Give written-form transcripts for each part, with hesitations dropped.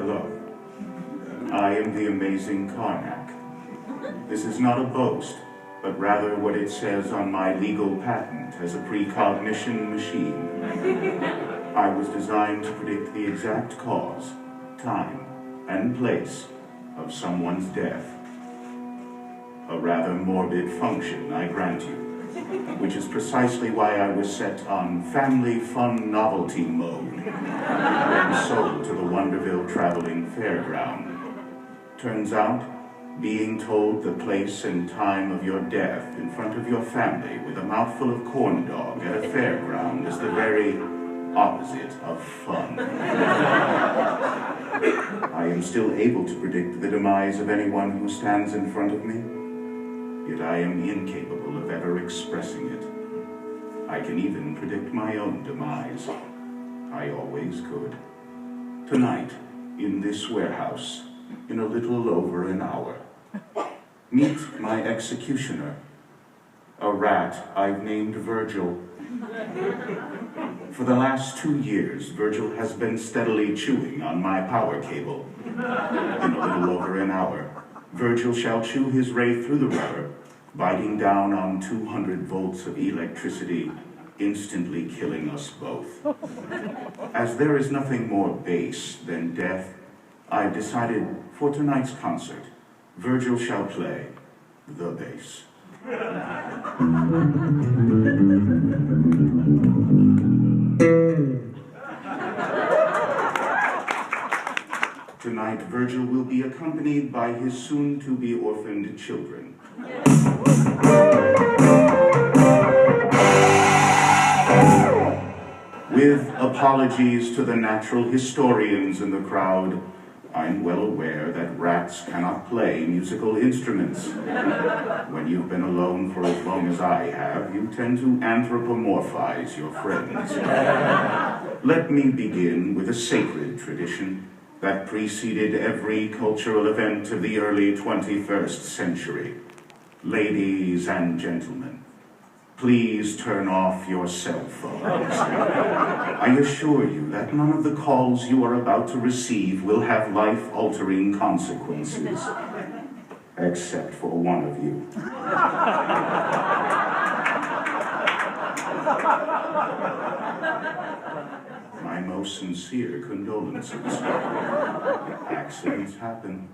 Hello. I am the amazing Karnak. This is not a boast, but rather what it says on my legal patent as a precognition machine. I was designed to predict the exact cause, time, and place of someone's death. A rather morbid function, I grant you, which is precisely why I was set on family fun novelty mode when sold to the Wonderville Traveling Fairground. Turns out, being told the place and time of your death in front of your family with a mouthful of corn dog at a fairground is the very opposite of fun. I am still able to predict the demise of anyone who stands in front of me, yet I am incapable of ever expressing it. I can even predict my own demise. I always could. Tonight, in this warehouse, in a little over an hour, meet my executioner, a rat I've named Virgil. For the last 2 years, Virgil has been steadily chewing on my power cable. In a little over an hour, Virgil shall chew his way through the rubber, biting down on 200 volts of electricity, instantly killing us both. As there is nothing more base than death, I've decided for tonight's concert, Virgil shall play the bass. Tonight, Virgil will be accompanied by his soon-to-be orphaned children. With apologies to the natural historians in the crowd, I'm well aware that rats cannot play musical instruments. When you've been alone for as long as I have, you tend to anthropomorphize your friends. Let me begin with a sacred tradition that preceded every cultural event of the early 21st century. Ladies and gentlemen, please turn off your cell phones. I assure you that none of the calls you are about to receive will have life-altering consequences, except for one of you. My most sincere condolences. Accidents happen.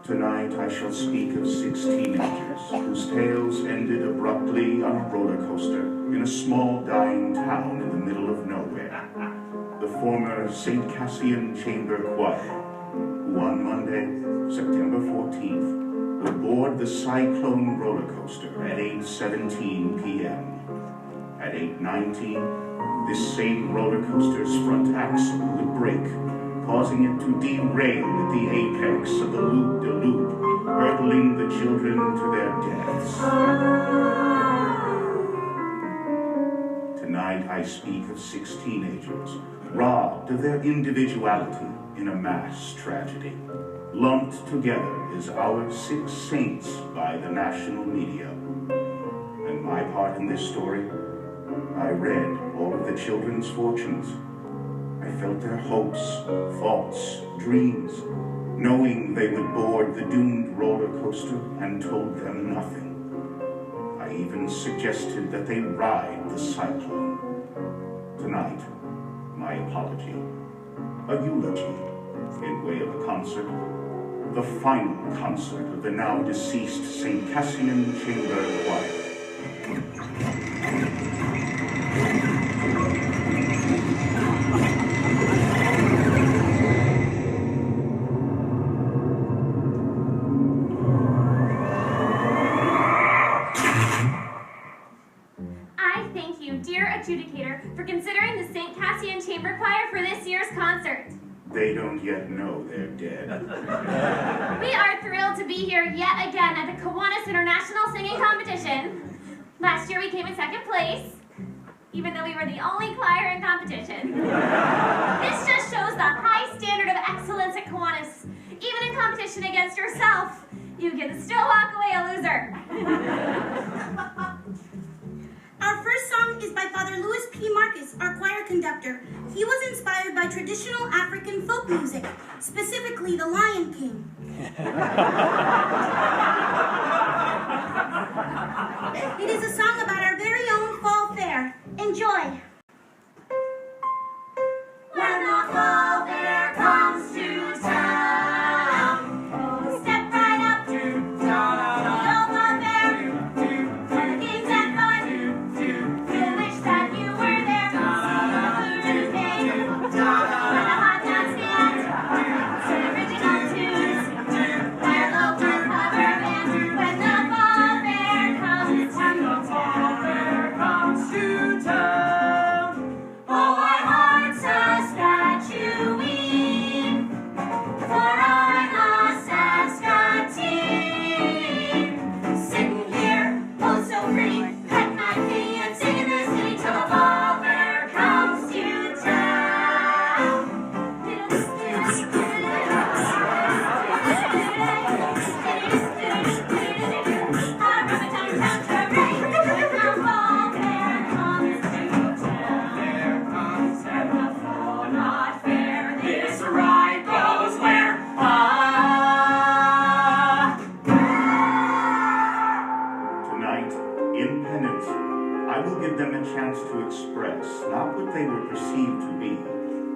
Tonight I shall speak of 6 teenagers whose tales ended abruptly on a roller coaster in a small dying town in the middle of nowhere. The former St. Cassian Chamber Choir, who on Monday, September 14th, would board the Cyclone roller coaster at 8:17 p.m. At 8:19, this same roller coaster's front axle would break, causing it to derail at the apex of the loop-de-loop, hurtling the children to their deaths. Tonight I speak of 6 teenagers, robbed of their individuality in a mass tragedy, lumped together as our 6 saints by the national media. And my part in this story, I read all of the children's fortunes. I felt their hopes, thoughts, dreams, knowing they would board the doomed roller coaster and told them nothing. I even suggested that they ride the Cyclone. Tonight, my apology, a eulogy in way of a concert, the final concert of the now deceased St. Cassian Chamber Choir. Adjudicator for considering the St. Cassian Chamber Choir for this year's concert. They don't yet know they're dead. We are thrilled to be here yet again at the Kiwanis International Singing Competition. Last year we came in 2nd place, even though we were the only choir in competition. This just shows the high standard of excellence at Kiwanis. Even in competition against yourself, you can still walk away a loser. Our first song is by Father Louis P. Marcus, our choir conductor. He was inspired by traditional African folk music. King. It is a song about our very own fall fair. Enjoy. When the fall fair comes to town, step right up to the old fall fair. For the games and fun, you wish that you were there. See the Thursday, when the hot dogs stand, some original tunes, our local cover band. When the fall fair comes to town, all our hearts a statuine, for I'm a Saskatoon. Sitting here, oh so pretty, petting my kitty and singing this ditty till the fall fair comes to town. Our Rubbertown town parade, when the fall fair comes to town. There comes and the fall not fair. This ride goes where? Tonight, in penance, I will give them a chance to express not what they were perceived to be,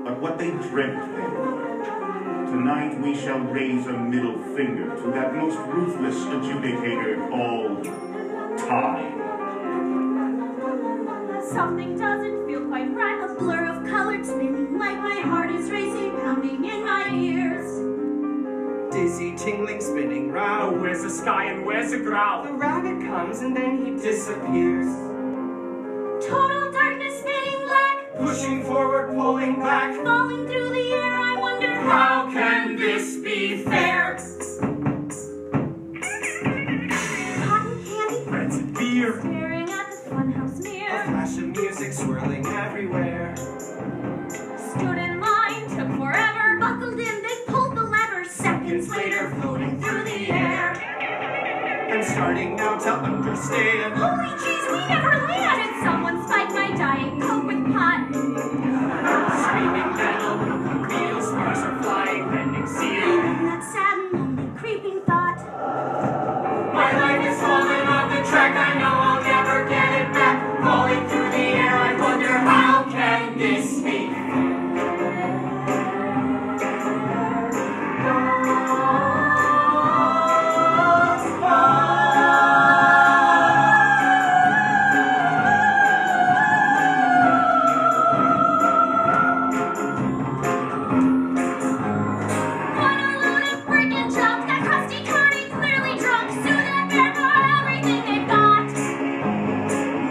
but what they dreamt they were. Tonight we shall raise a middle finger to that most ruthless adjudicator called time. Something doesn't feel quite right. A blur of colors spinning like my heart is racing, pounding in my ears. Dizzy, tingling, spinning round. Oh, where's the sky and where's the ground? The rabbit comes and then he disappears. Total darkness spinning black, Pushing forward, pulling back. falling through the air. I wonder How can this be fair? Cotton candy, Breads and beer. staring at the funhouse A mirror. flash of music swirling everywhere. Stood in line, took forever. buckled in, they pulled the lever. Seconds later, floating through the air. I'm starting now to understand. Holy jeez, we never landed. Someone spiked my Diet Coke with pot. Screaming metal, wheels, stars are flying, bending seal. And that sad and lonely creeping thought. My life is falling off the track, I know I'll never get it back. Falling through the air, I wonder how can this be? Honolulu freaking junk. That crusty carny clearly drunk. Soon that bear got everything they've got.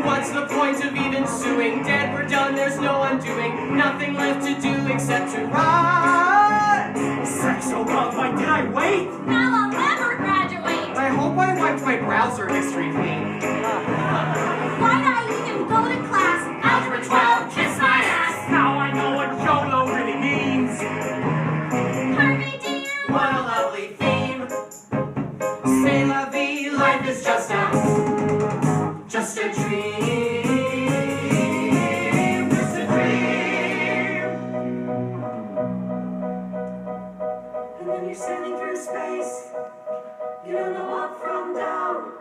What's the point of even suing? Dead, we're done, there's no undoing. Nothing left to do except to ride. Sex so long, why did I wait? Now I'll never graduate. I hope I wiped my browser history clean. Why'd I even go to class? Algebra 12, kiss my ass. Now I know what YOLO really means. Harvey Dean. What a lovely theme. C'est la vie, life is just a dream. Just a dream. And then you're sailing through space. You don't know up from down.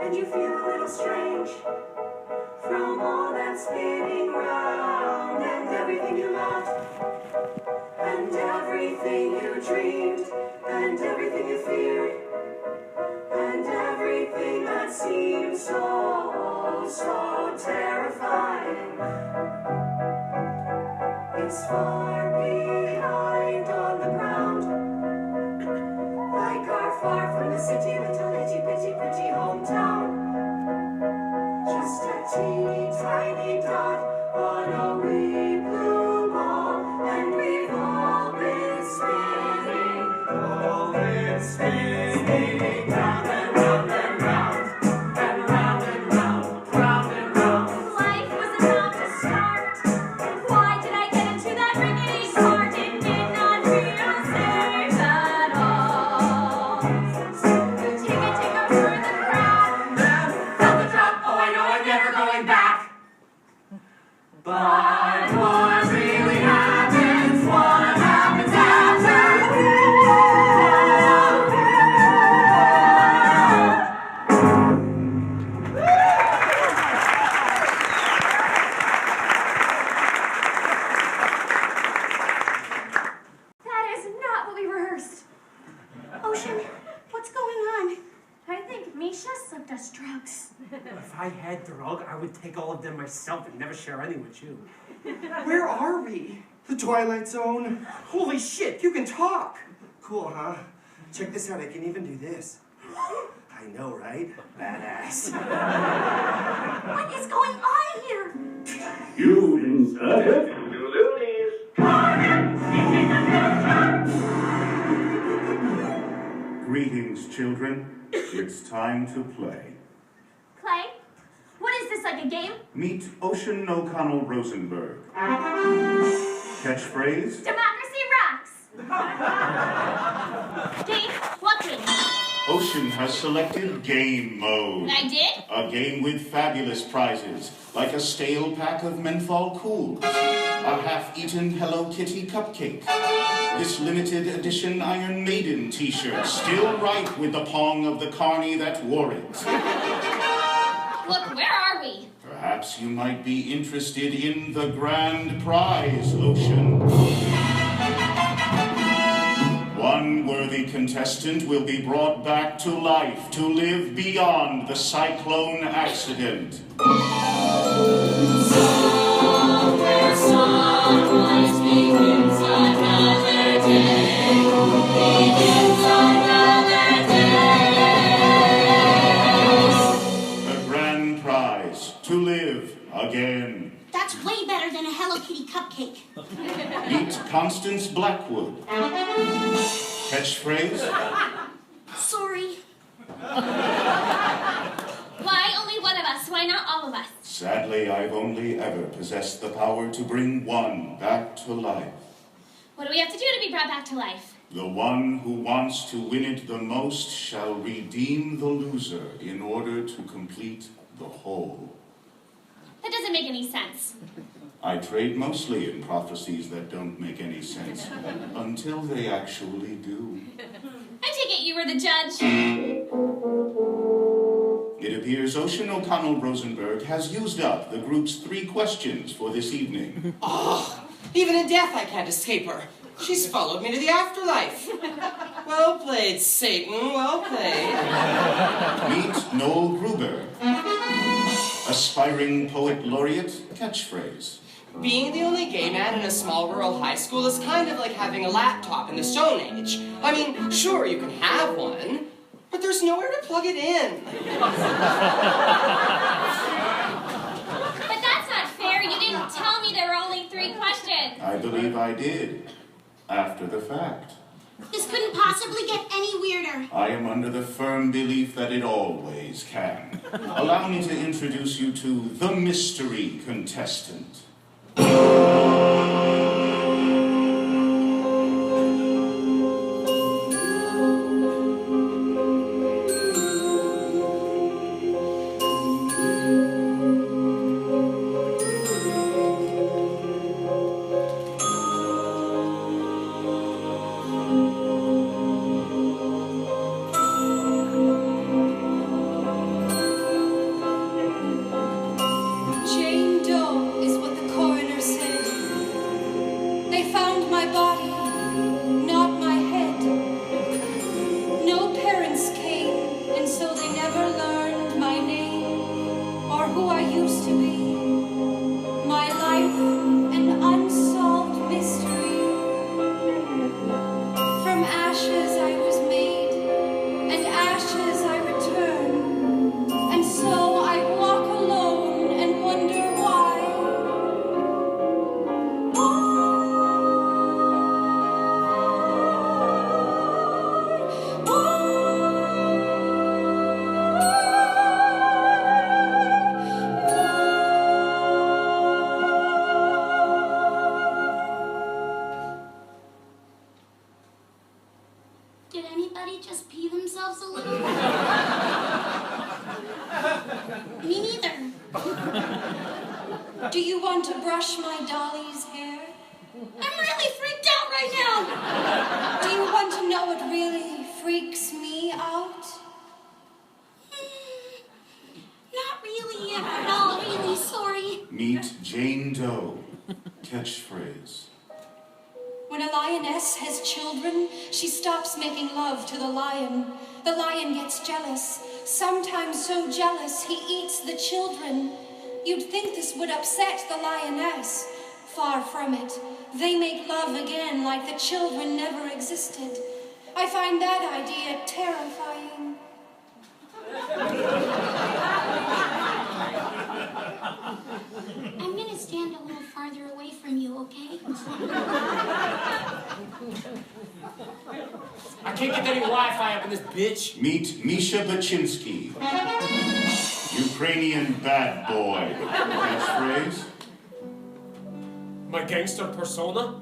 And you feel a little strange from all that spinning round. And everything you loved, and everything you dreamed, and everything you feared, and everything that seemed so terrifying. It's far behind on the ground, like our far from the city, little itty bitty pretty hometown. Just a teeny tiny dot on a wee blue ball, and we've all been spinning round and round and round, and round and round, round and round. Life was about to start. Why did I get into that rickety I had drug, I would take all of them myself and never share any with you. Where are we? The Twilight Zone. Holy shit, you can talk! Cool, huh? Check this out, I can even do this. I know, right? Badass. What is going on here? You inserted two loonies. Greetings, children. It's time to play. Play? What is this, like a game? Meet Ocean O'Connell Rosenberg. Catchphrase? Democracy rocks! Game? What game? Ocean has selected Game Mode. I did? A game with fabulous prizes, like a stale pack of menthol cools, a half-eaten Hello Kitty cupcake, this limited edition Iron Maiden t-shirt, still right with the pong of the carny that wore it. Look, where are we? Perhaps you might be interested in the grand prize, Ocean. One worthy contestant will be brought back to life to live beyond the Cyclone accident. Somewhere sunrise begins another day. Begins another day. The grand prize, to live again. That's way better than a Hello Kitty cupcake. Meet Constance Blackwood. Catchphrase? Sorry. Why only one of us? Why not all of us? Sadly, I've only ever possessed the power to bring one back to life. What do we have to do to be brought back to life? The one who wants to win it the most shall redeem the loser in order to complete the whole. That doesn't make any sense. I trade mostly in prophecies that don't make any sense, until they actually do. I take it you were the judge. It appears Ocean O'Connell Rosenberg has used up the group's 3 questions for this evening. Oh, even in death I can't escape her. She's followed me to the afterlife. Well played, Satan, well played. Meet Noel Gruber, aspiring poet laureate. Catchphrase. Being the only gay man in a small rural high school is kind of like having a laptop in the Stone Age. I mean, sure, you can have one, but there's nowhere to plug it in. But that's not fair. You didn't tell me there were only 3 questions. I believe I did, after the fact. This couldn't possibly get any weirder. I am under the firm belief that it always can. Allow me to introduce you to the mystery contestant. Jane Doe is what the coroner said. They found my body, not my head. No parents came, and so they never learned my name or who I used to be. My life, an unsolved mystery. From ashes I was made, and ashes I return. And so I walk alone and wonder why. Did anybody just pee themselves a little? Me neither. Do you want to brush my dolly's hair? I'm really freaked out right now. Do you want to know what really freaks me out? Not really at all, really sorry. Meet Jane Doe. Catchphrase. When a lioness has children, she stops making love to the lion. The lion gets jealous, sometimes so jealous he eats the children. You'd think this would upset the lioness. Far from it. They make love again like the children never existed. I find that idea terrifying. I'm gonna stand a little farther away from you, okay? I can't get any Wi-Fi up in this bitch. Meet Misha Baczynski, Ukrainian bad boy. Catchphrase? My gangster persona?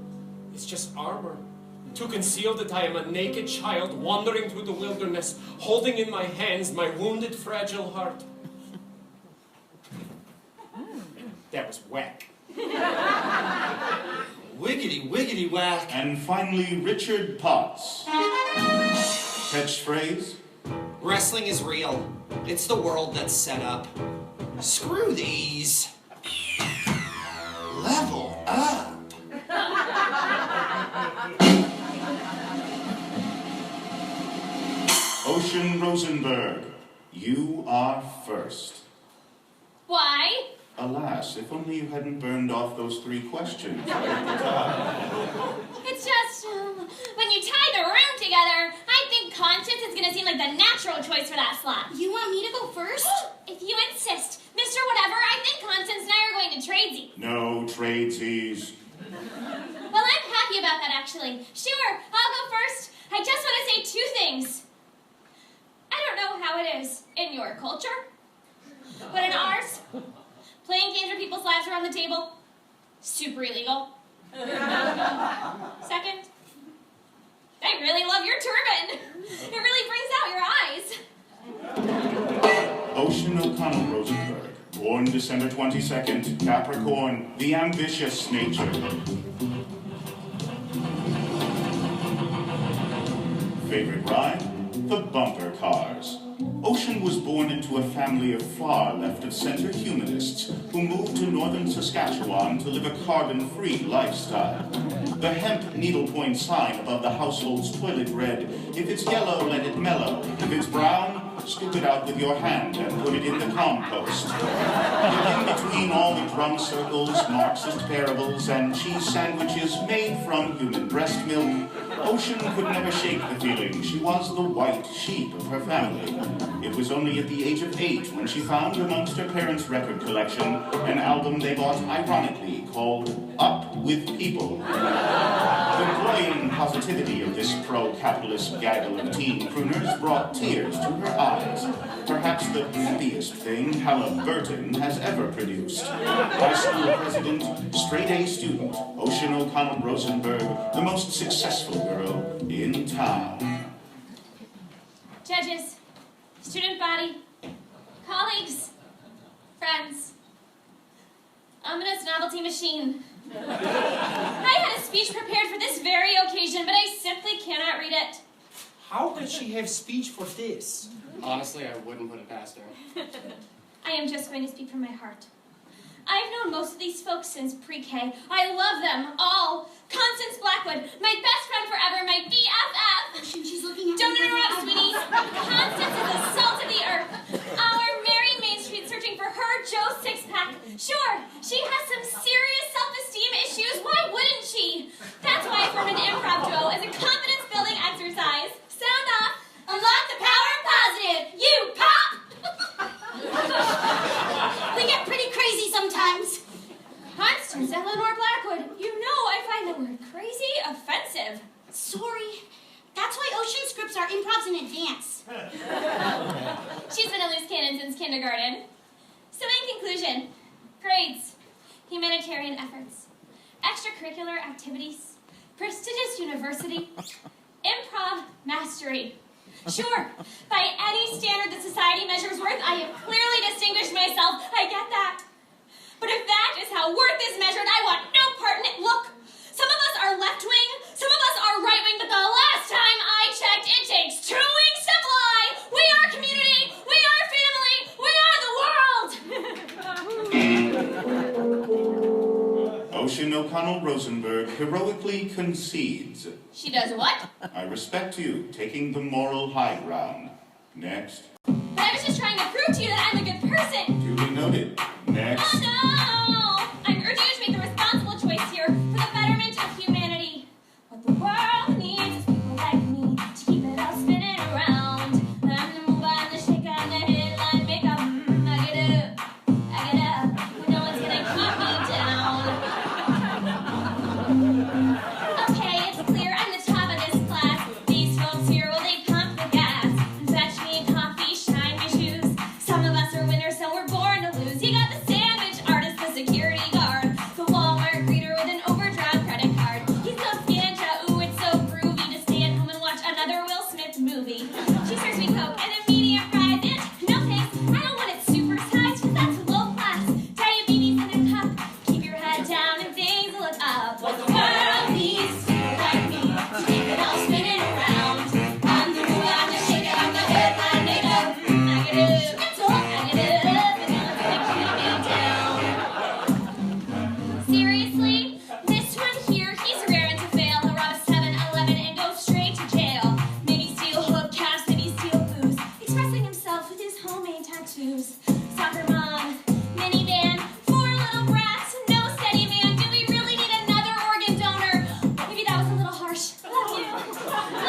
It's just armor. To conceal that I am a naked child wandering through the wilderness, holding in my hands my wounded, fragile heart. That was whack. Wiggity, wiggity, whack. And finally, Richard Potts. Catchphrase? Wrestling is real. It's the world that's set up. Screw these. Level up. Ocean Rosenberg, you are first. Why? Alas, if only you hadn't burned off those 3 questions right at the top. It's just, when you tie the room together, I think conscience is gonna seem like the natural choice for that slot. You want me to go first? If you insist. Mr. Whatever, I think Constance and I are going to tradesy. No tradesies. Well, I'm happy about that, actually. Sure, I'll go first. I just want to say 2 things. I don't know how it is in your culture, but in ours, playing games where people's lives are on the table, super illegal. Second, I really love your turban. It really brings out your eyes. Ocean O'Connell Rosenberg, born December 22nd, Capricorn, the ambitious nature. Favorite ride? The bumper cars. Ocean was born into a family of far left-of-center humanists who moved to northern Saskatchewan to live a carbon-free lifestyle. The hemp needlepoint sign above the household's toilet read, "If it's yellow, let it mellow. If it's brown, scoop it out with your hand and put it in the compost." Yet in between all the drum circles, Marxist parables, and cheese sandwiches made from human breast milk, Ocean could never shake the feeling she was the white sheep of her family. It was only at the age of 8 when she found amongst her parents' record collection an album they bought ironically called Up With People. The cloying positivity of this pro-capitalist gaggle of teen crooners brought tears to her eyes. Perhaps the happiest thing Halliburton has ever produced. High school president, straight-A student, Ocean O'Connell Rosenberg, the most successful girl in town. Judges, student body, colleagues, friends, ominous novelty machine. I had a speech prepared for this very occasion, but I simply cannot read it. How could she have speech for this? Honestly, I wouldn't put it past her. I am just going to speak from my heart. I've known most of these folks since pre-K. I love them all. Constance Blackwood, my best friend forever, my BFF. She's looking at Don't interrupt, sweetie. Constance is the salt of the earth. Our Mary Main Street searching for her Joe six-pack. Sure, she has some serious self-esteem issues. Why wouldn't she? That's why I formed an improv duo as a confidence-building exercise. Sound off. Unlock the power of positive. You pop! We get pretty crazy sometimes. Constance Eleanor Blackwood, you know I find the word crazy offensive. Sorry. That's why ocean scripts are improvs in advance. She's been a loose cannon since kindergarten. So in conclusion, grades, humanitarian efforts, extracurricular activities, prestigious university, improv mastery. Sure, by any standard that society measures worth, I have clearly distinguished myself. I get that. But if that is how worth is measured, I want no part in it. Look, some of us are left-wing, some of us are right-wing, but the last time I checked, it takes 2 wings to fly. We are community, we are family, we are the world. Ocean O'Connell Rosenberg heroically concedes. She does what? I respect you taking the moral high ground. Next. Hey, I was just trying to prove to you that I'm a good person. Duly noted. Next. Oh no! I'm urging you to make the responsible choice here for the betterment of humanity. What the world needs is people like me to keep it all spinning around. I'm the move on, the shake on the headline, make up, I get up, but no one's gonna keep me down. Okay, it's clear I'm the top of this class. These folks here, well, they pump the gas. Fetch me a coffee, shine my shoes. Some of us are winners, so we're born to lose. You got the sandwich artist, the security guard, the Walmart greeter with an overdrawn credit card. He's so scanja, ooh, it's so groovy to stay at home and watch another Will Smith movie. She serves me Coke and a medium fries, and no thanks, I don't want it supersized, 'cause that's low class. Diabetes in a cup, keep your head down and things will look up. What the world needs is people like me to keep it all spinning around. I'm the move on, the shake it on the headline, make up, I get up, and no one's gonna keep me down. Seriously? This one here, he's raring to fail. He'll rob a 7-Eleven and go straight to jail. Maybe steal hubcaps, maybe steal booze. Expressing himself with his homemade tattoos. Soccer mom, minivan, 4 little brats, no steady man. Do we really need another organ donor? Maybe that was a little harsh. Love you.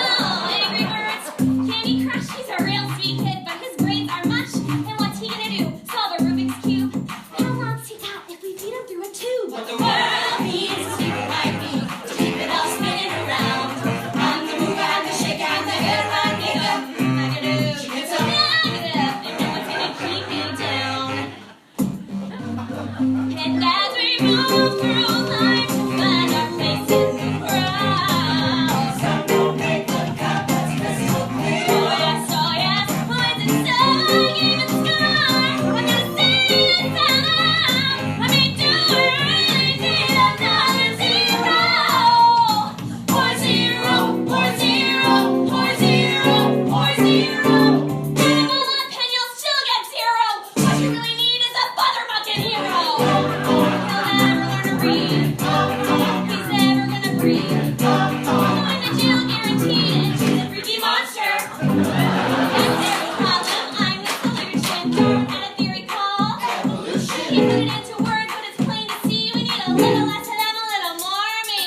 Oh, Angry Birds, Candy Crush. He's a real sweet kid, but his grades are mush. And what's he gonna do? Solve a Rubik's Cube? How long's he got if we feed him through a tube? What the world needs is people like me to keep it all spinning around. I'm the move on, the shake on the headline, make up, I get up, she gets up, I get up, and no one's gonna keep me down. And as we move through life, we'll find our place in the crowd. Some will make the cut, that's crystal clear. Oh yes, boys and so even sky. I'm gonna say it out loud. I mean, do we really need another zero? Or zero, or zero, or zero, or zero. Give him a pen, you'll still get zero. What you really need is a motherfucking hero. He'll never learn to read. He's never gonna breathe. Going to jail guaranteed, and she's a freaky monster. That's every problem, I'm the solution. At a theory called evolution. He put it into words, but it's plain to see we need a little less of them, a little more of me.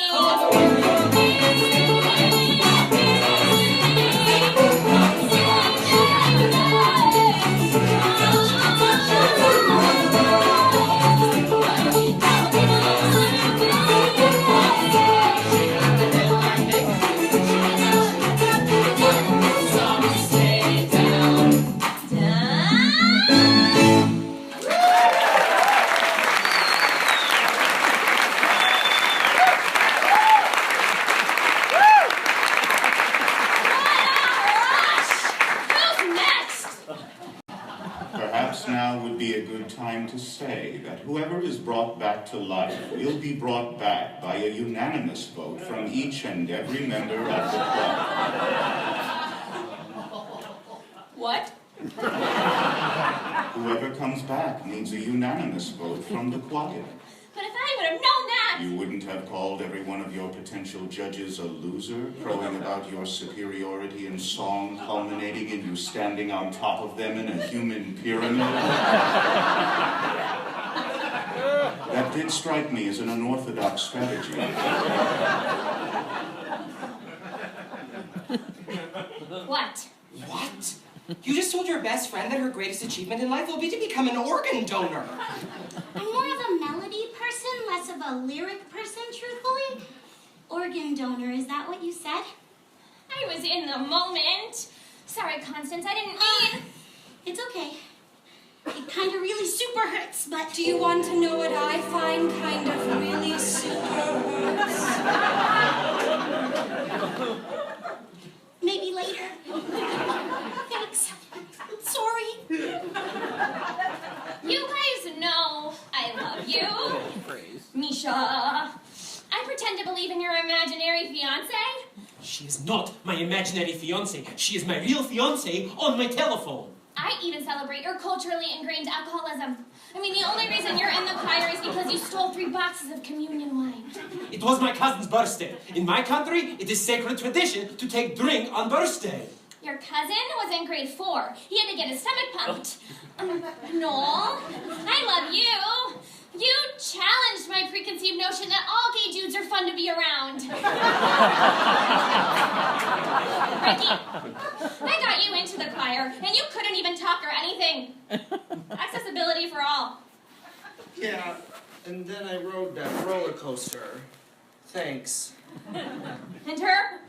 Who's next? Perhaps now would be a good time to say that whoever is brought back to life will be brought back by a unanimous vote from each and every member of the club. What? Whoever comes back needs a unanimous vote from the choir. But if I would have known that! You wouldn't have called every one of your potential judges a loser, crowing about your superiority in song, culminating in you standing on top of them in a human pyramid. That did strike me as an unorthodox strategy. What? What? You just told your best friend that her greatest achievement in life will be to become an organ donor. I'm more of a melody person, less of a lyric person, truthfully. Organ donor, is that what you said? I was in the moment. Sorry, Constance, I didn't mean... It's okay. It kind of really super hurts, but... Do you want to know what I find kind of really super hurts? Maybe later. Thanks. I'm sorry. You guys know I love you. Misha. I pretend to believe in your imaginary fiancé. She is not my imaginary fiancé. She is my real fiancé on my telephone. I even celebrate your culturally ingrained alcoholism. I mean, the only reason you're in the choir is because you stole 3 boxes of communion wine. It was my cousin's birthday. In my country, it is sacred tradition to take drink on birthday. Your cousin was in grade 4. He had to get his stomach pumped. Noel, I love you. You challenged my preconceived notion that all gay dudes are fun to be around. Ricky, I got you into the choir, and you couldn't even talk or anything. Accessibility for all. Yeah, and then I rode that roller coaster. Thanks. And her?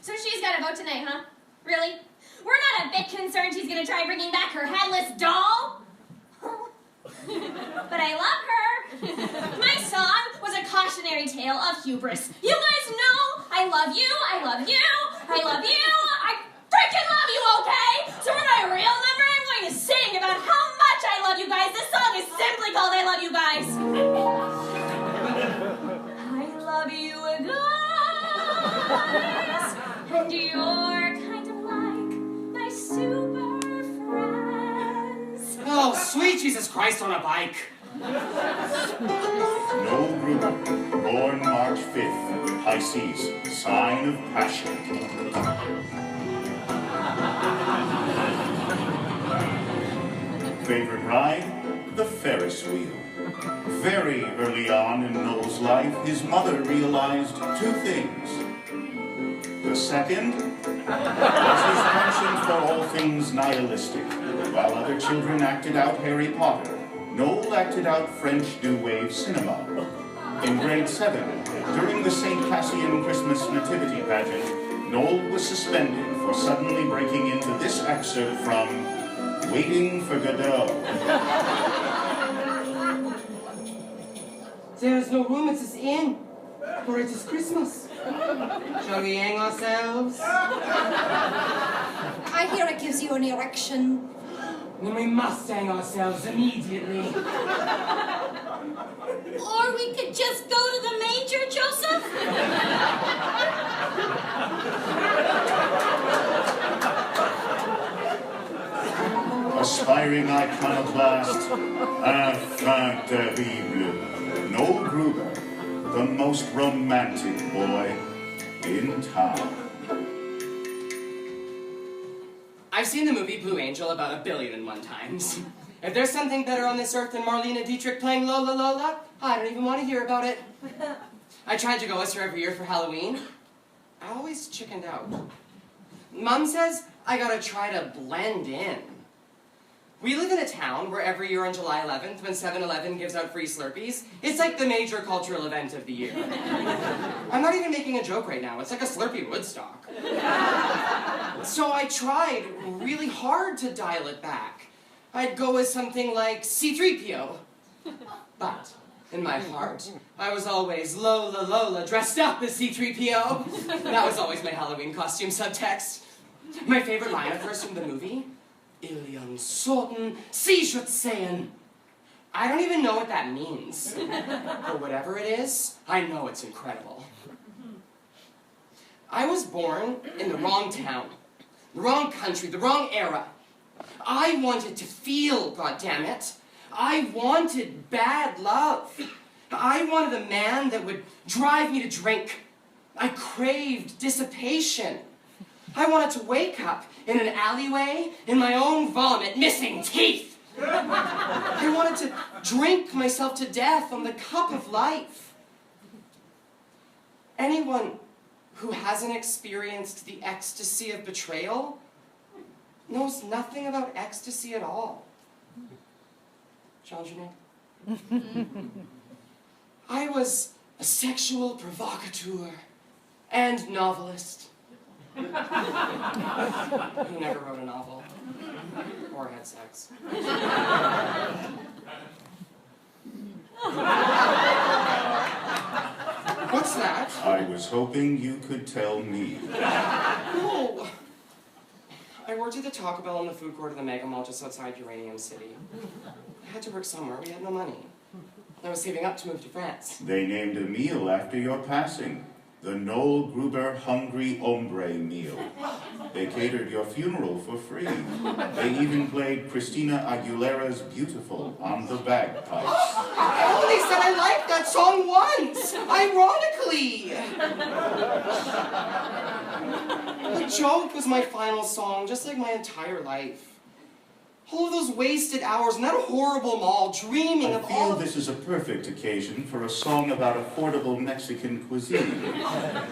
So she's got a vote tonight, huh? Really? We're not a bit concerned she's gonna try bringing back her headless doll? But I love her. My song was a cautionary tale of hubris. You guys know I love you, I love you, I love you, I freaking love you, okay? So for my real number, I'm going to sing about how much I love you guys. This song is simply called I Love You Guys. I love you guys, and you're kind of like my super friends. Oh, sweet Jesus Christ on a bike. Noel Gruber, born March 5th, Pisces, sign of passion. Favorite ride? The Ferris wheel. Very early on in Noel's life, his mother realized two things. The second was his penchant for all things nihilistic. While other children acted out Harry Potter, Noel acted out French New Wave cinema. In grade 7, during the St. Cassian Christmas Nativity pageant, Noel was suspended for suddenly breaking into this excerpt from Waiting for Godot. There is no room, it is in, for it is Christmas. Shall we hang ourselves? I hear it gives you an erection. Then we must hang ourselves immediately. Or we could just go to the manger, Joseph. Aspiring iconoclast, enfant terrible, Noel Gruber, the most romantic boy in town. I've seen the movie Blue Angel about 1,000,000,001 times. If there's something better on this earth than Marlena Dietrich playing Lola Lola, I don't even want to hear about it. I tried to go with her every year for Halloween. I always chickened out. Mom says I gotta try to blend in. We live in a town where every year on July 11th, when 7-Eleven gives out free Slurpees, it's like the major cultural event of the year. I'm not even making a joke right now. It's like a Slurpee Woodstock. So I tried really hard to dial it back. I'd go with something like C-3PO. But in my heart, I was always Lola Lola dressed up as C-3PO. That was always my Halloween costume subtext. My favorite line of hers from the movie? Ilion Soten Sijutsean. I don't even know what that means. But whatever it is, I know it's incredible. I was born in the wrong town, the wrong country, the wrong era. I wanted to feel, goddammit. I wanted bad love. I wanted a man that would drive me to drink. I craved dissipation. I wanted to wake up in an alleyway in my own vomit, missing teeth. I wanted to drink myself to death on the cup of life. Anyone who hasn't experienced the ecstasy of betrayal knows nothing about ecstasy at all. Jean-Genet? I was a sexual provocateur and novelist. Who never wrote a novel or had sex. What's that? I was hoping you could tell me. No. I worked at the Taco Bell in the food court of the Mega Mall just outside Uranium City. I had to work somewhere. We had no money. I was saving up to move to France. They named a meal after your passing. The Noel Gruber Hungry Hombre meal. They catered your funeral for free. They even played Christina Aguilera's Beautiful on the bagpipes. I only said I liked that song once, ironically. But joke was my final song, just like my entire life. All of those wasted hours in that horrible mall, dreaming I of all feel of... this is a perfect occasion for a song about affordable Mexican cuisine.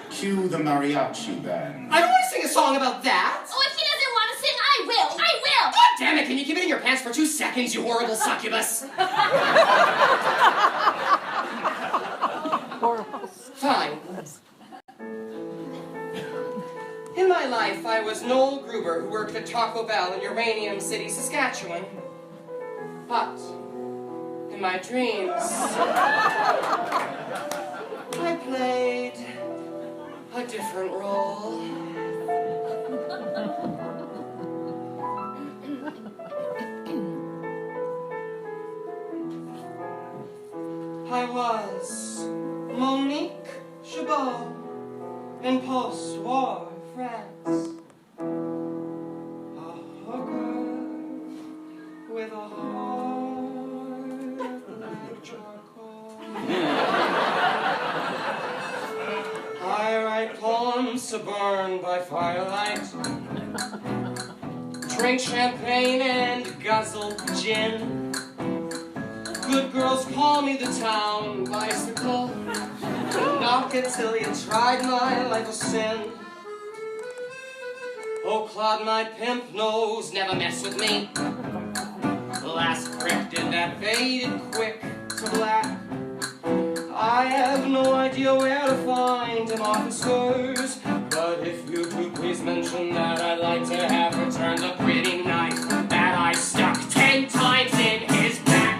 Cue the mariachi band. I don't want to sing a song about that! Oh, if he doesn't want to sing, I will! I will! God damn it, can you keep it in your pants for 2 seconds, you horrible succubus? Fine. In my life, I was Noel Gruber, who worked at Taco Bell in Uranium City, Saskatchewan. But, in my dreams, I played a different role. I was Monique Chabot in post-war France. A hooker with a heart like charcoal. I write poems to burn by firelight, drink champagne and guzzle gin. Good girls call me the town bicycle. Knock it till you tried my life of sin. Oh, Claude, my pimp knows, never mess with me. The last prick did that faded quick to black. I have no idea where to find him, officers. But if you could please mention that I'd like to have returned the pretty knife that I stuck 10 times in his back.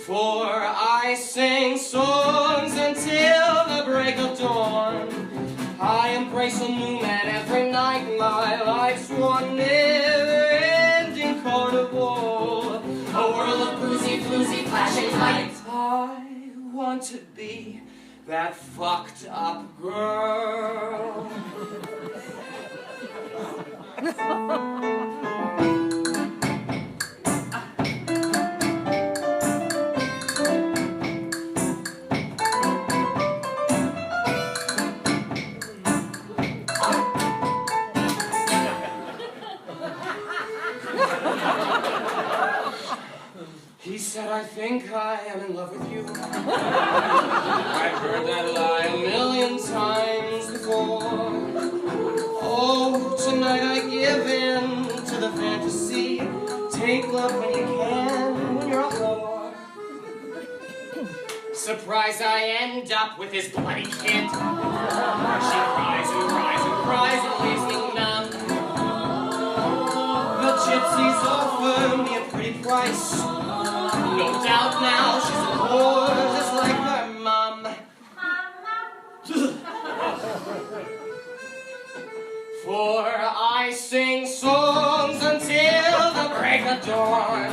For I sing songs until the break of dawn. I embrace a new man every night. My life's one never-ending carnival. A world of boozy, floozy, flashing lights. I want to be that fucked up girl. He said, I think I am in love with you. I've heard that lie a million times before. Oh, tonight I give in to the fantasy. Take love when you can, when you're a whore. Surprise, I end up with his bloody kid. She cries and cries and cries and leaves me numb. The gypsies offer me a pretty price. No doubt now she's a whore, just like her mom. For I sing songs until the break of dawn.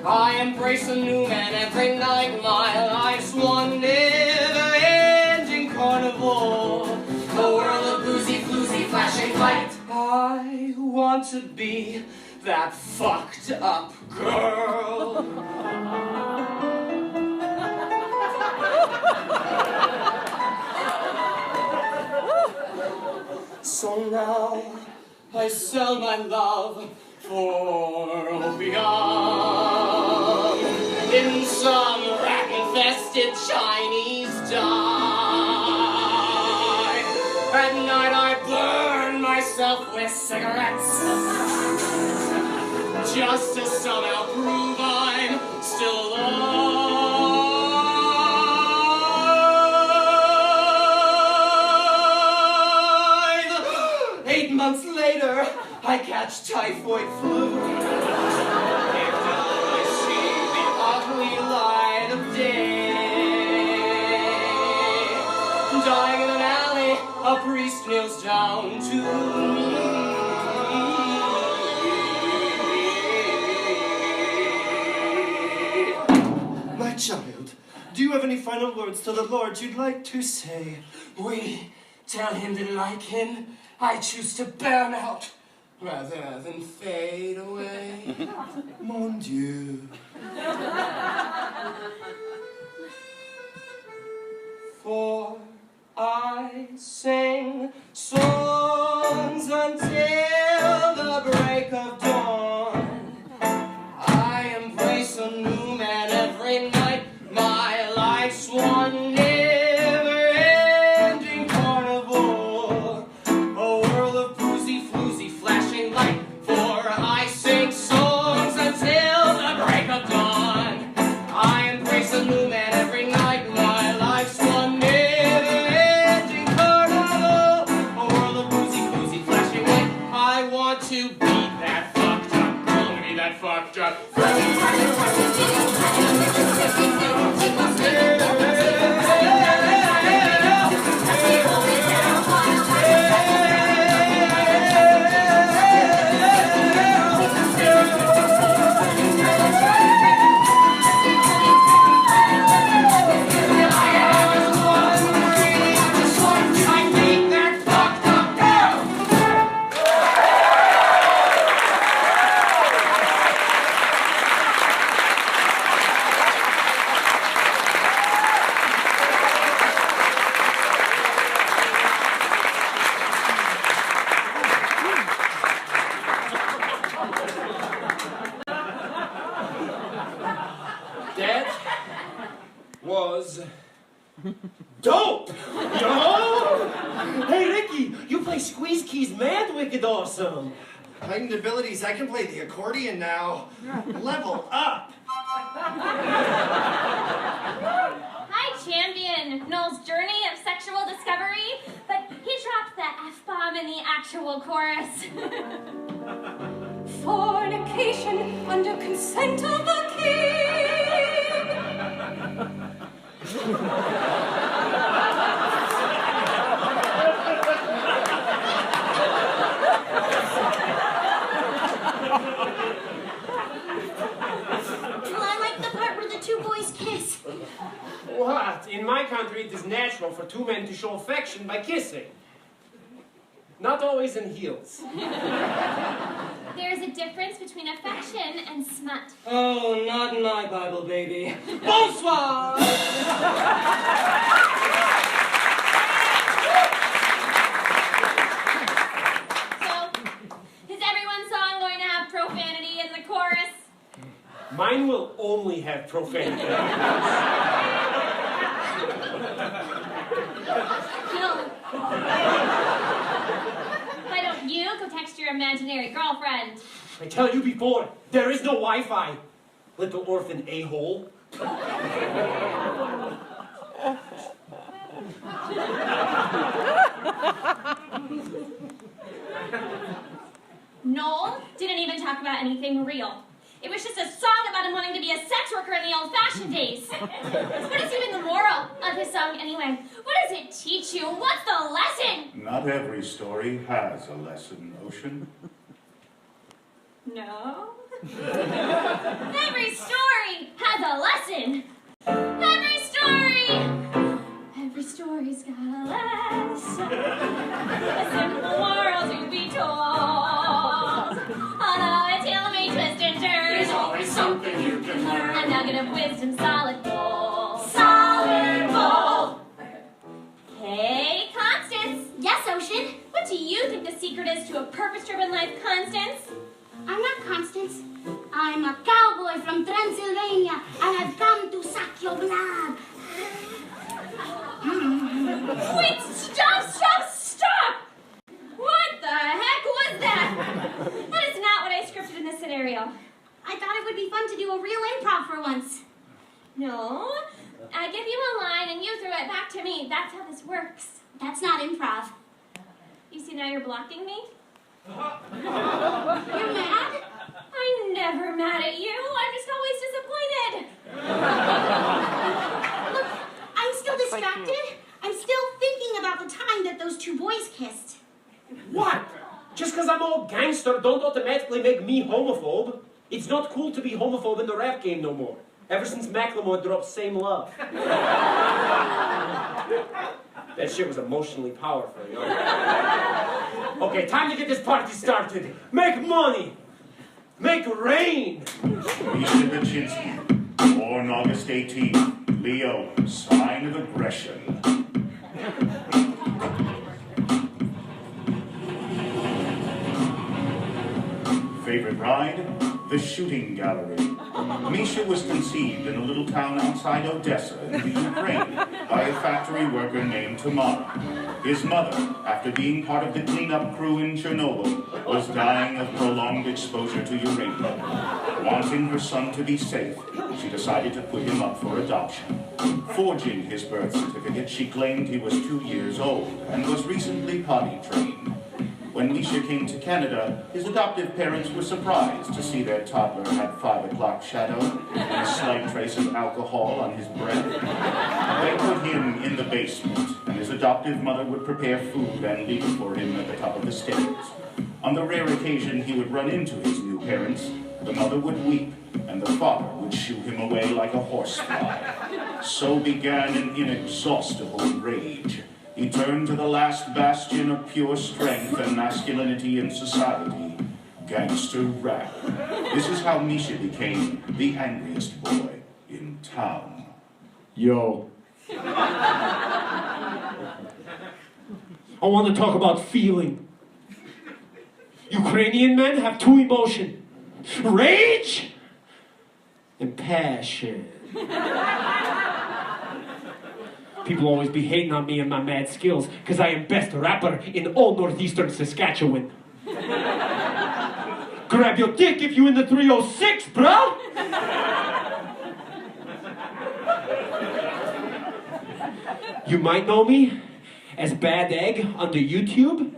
I embrace a new man every night. My life's one never-ending carnival. A world of boozy, floozy, flashing light. I want to be that fucked up girl. So now I sell my love for opium in some rat-infested Chinese dye. At night I burn myself with cigarettes, just to somehow prove I'm still alive. 8 months later, I catch typhoid flu. And now I see the ugly light of day. Dying in an alley, a priest kneels down to me. My child, do you have any final words to the Lord you'd like to say? We tell him that like him, I choose to burn out rather than fade away. Mon Dieu. For I sing songs until the break of dawn. I embrace a new man every night. My life's one never-ending carnival, a world of boozy-floozy flashing light. For I sing songs until the break of dawn. I embrace a new man every night. My life's one never-ending carnival, a world of boozy-floozy flashing light. I want to be that fucked up. I want to be that fucked up. That was dope, yo! Hey, Ricky, you play Squeeze Keys mad wicked awesome. Heightened abilities, I can play the accordion now. Level up! Hi, champion. Noel's journey of sexual discovery, but he dropped the F-bomb in the actual chorus. Fornication under consent of the king. Well, I like the part where the two boys kiss. What? In my country, it is natural for two men to show affection by kissing. Not always in heels. There's a difference between affection and smut. Oh, not in my Bible, baby. Bonsoir! So, is everyone's song going to have profanity in the chorus? Mine will only have profanity. No. Why don't you go text your imaginary girlfriend? I tell you before, there is no Wi-Fi. Little orphan a-hole. Noel didn't even talk about anything real. It was just a song about him wanting to be a sex worker in the old-fashioned days. What is even the moral of his song anyway? What does it teach you? What's the lesson? Not every story has a lesson, Ocean. No. Every story has a lesson. Every story's got a lesson. A simple moral to be told. Although a tale may twist and turn, There's always something you can learn. a nugget of wisdom, solid gold. Solid gold. Hey, Constance. Yes, Ocean? What do you think the secret is to a purpose-driven life, Constance? I'm not Constance. I'm a cowboy from Transylvania. I have come to suck your blood. Wait, stop! What the heck was that? That is not what I scripted in this scenario. I thought it would be fun to do a real improv for once. No, I give you a line and you throw it back to me. That's how this works. That's not improv. You see, now you're blocking me? You're mad? I'm never mad at you. I'm just always disappointed. Look, I'm still distracted. I'm still thinking about the time that those two boys kissed. What? Just because I'm all gangster don't automatically make me homophobe. It's not cool to be homophobe in the rap game no more. Ever since Macklemore dropped Same Love. That shit was emotionally powerful, yo. Okay, time to get this party started. Make money! Make rain! Misha Baczynski, born August 18th, Leo, sign of aggression. favorite ride? The shooting gallery. Misha was conceived in a little town outside Odessa in the Ukraine by a factory worker named Tamar. His mother, after being part of the cleanup crew in Chernobyl, was dying of prolonged exposure to uranium. Wanting her son to be safe, she decided to put him up for adoption. Forging his birth certificate, she claimed he was 2 years old and was recently potty trained. When Misha came to Canada, his adoptive parents were surprised to see their toddler had 5 o'clock shadow and a slight trace of alcohol on his breath. They put him in the basement, and his adoptive mother would prepare food and leave it for him at the top of the stairs. On the rare occasion he would run into his new parents, the mother would weep, and the father would shoo him away like a horsefly. So began an inexhaustible rage. He turned to the last bastion of pure strength and masculinity in society, gangster rap. This is how Misha became the angriest boy in town. Yo. I want to talk about feeling. Ukrainian men have 2 emotions: rage and passion. People always be hating on me and my mad skills because I am best rapper in all northeastern Saskatchewan. Grab your dick if you in the 306, bro! You might know me as Bad Egg on the YouTube.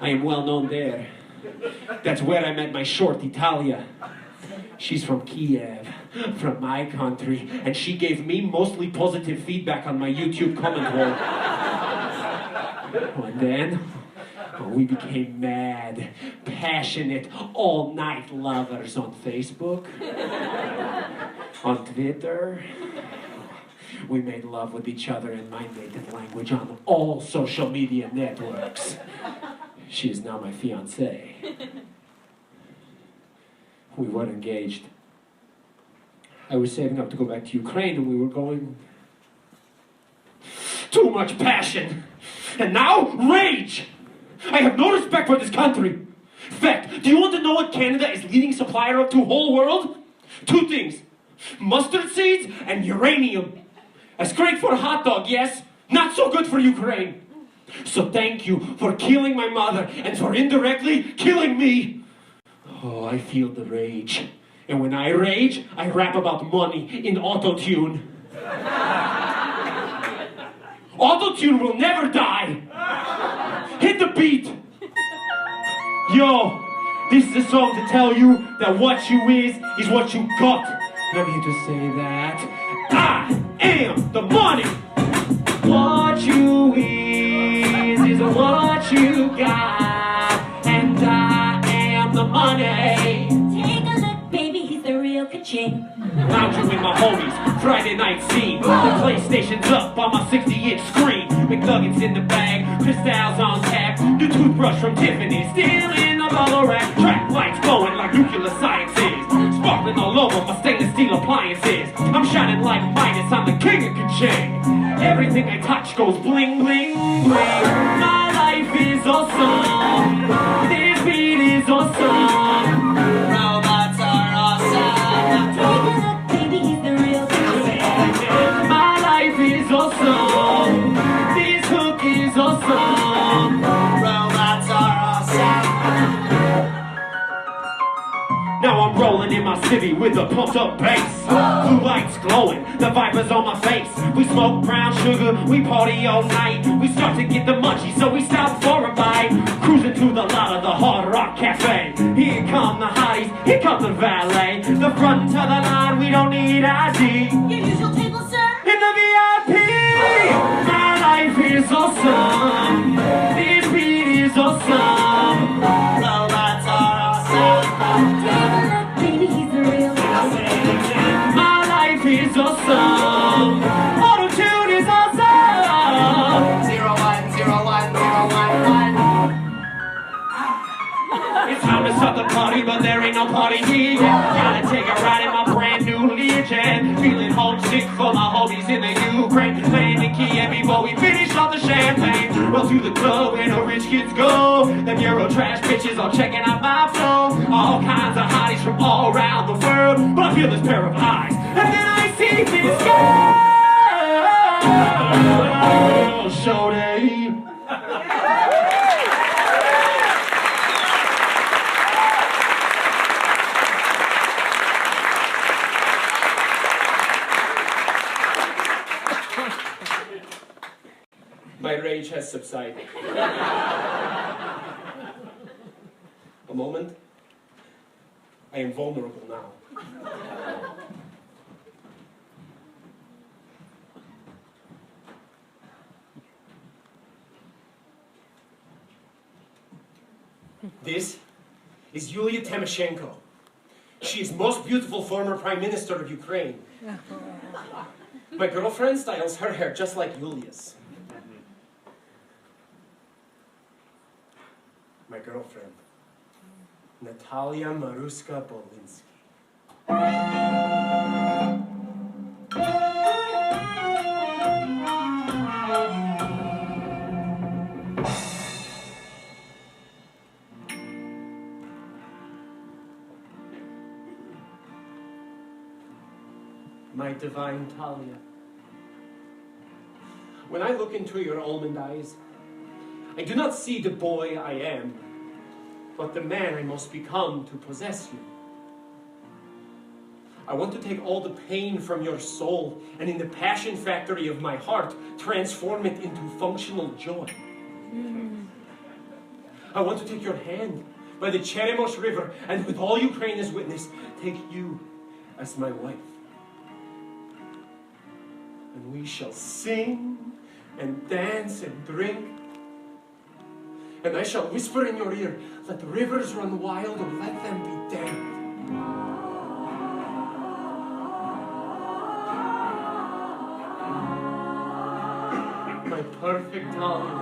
I am well known there. That's where I met my short, Italia. She's from Kiev, from my country, and she gave me mostly positive feedback on my YouTube comment hole. And then, we became mad, passionate, all-night lovers on Facebook, on Twitter. We made love with each other in my native language on all social media networks. She is now my fiancée. We were engaged. I was saving up to go back to Ukraine and we were going... Too much passion! And now, rage! I have no respect for this country! In fact, do you want to know what Canada is leading supplier of to the whole world? 2 things. Mustard seeds and uranium. That's great for a hot dog, yes? Not so good for Ukraine. So thank you for killing my mother and for indirectly killing me. Oh, I feel the rage. And when I rage, I rap about money in auto-tune. Auto-tune will never die. Hit the beat. Yo, this is a song to tell you that what you is what you got. And I'm here to say that I am the money. What you is what you got. And I am the money. Take a look, baby, he's the real ka-ching. Lounging with my homies, Friday night scene. The PlayStation's up on my 60-inch screen. McNuggets in the bag, Crystals on tap. New toothbrush from Tiffany, still in the bubble wrap. Track lights glowing like nuclear sciences. Sparkling all over my stainless steel appliances. I'm shining like Midas, I'm the king of ka-ching. Everything I touch goes bling, bling, bling. My life is awesome. This beat is awesome. Robots are awesome. Take a look, baby, he's the real ka-ching. My life is awesome. This hook is awesome. Robots are awesome. Now I'm rolling in my city with a pumped up bass. Blue lights glowing, the vipers on my face. We smoke brown sugar, we party all night. We start to get the munchies, so we stop for a bite. Cruising to the lot of the Hard Rock Cafe. Here come the hotties, here comes the valet. The front to the line, we don't need ID. Your usual table, sir? In the VIP, my life is awesome. This beat is awesome. Robots are awesome. Take a look, baby, he's the real ka-ching. My life is awesome. Auto-tune is awesome. 0101011. It's time to start the party, but there ain't no party here yet. Gotta take a ride in my brand new Learjet. Feeling homesick for my homies in the Ukraine. Playing the Kiev before we finish off the champagne. Well, to the club where the rich kids go. Them Euro trash bitches all checking out my flow. All kinds of hotties from all around the world. But I feel this pair of eyes, and then I see this girl. Shorty. My rage has subsided. A moment. I am vulnerable now. This is Yulia Tymoshenko. She is most beautiful former Prime Minister of Ukraine. My girlfriend styles her hair just like Yulia's. My girlfriend, Natalia Maruska-Bolinsky. My divine Talia. When I look into your almond eyes, I do not see the boy I am, but the man I must become to possess you. I want to take all the pain from your soul and in the passion factory of my heart, transform it into functional joy. I want to take your hand by the Cheremosh River and with all Ukraine as witness, take you as my wife. And we shall sing and dance and drink. And I shall whisper in your ear, let the rivers run wild or let them be damned. My perfect Talia.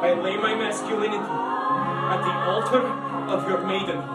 I lay my masculinity at the altar of your maidenhood.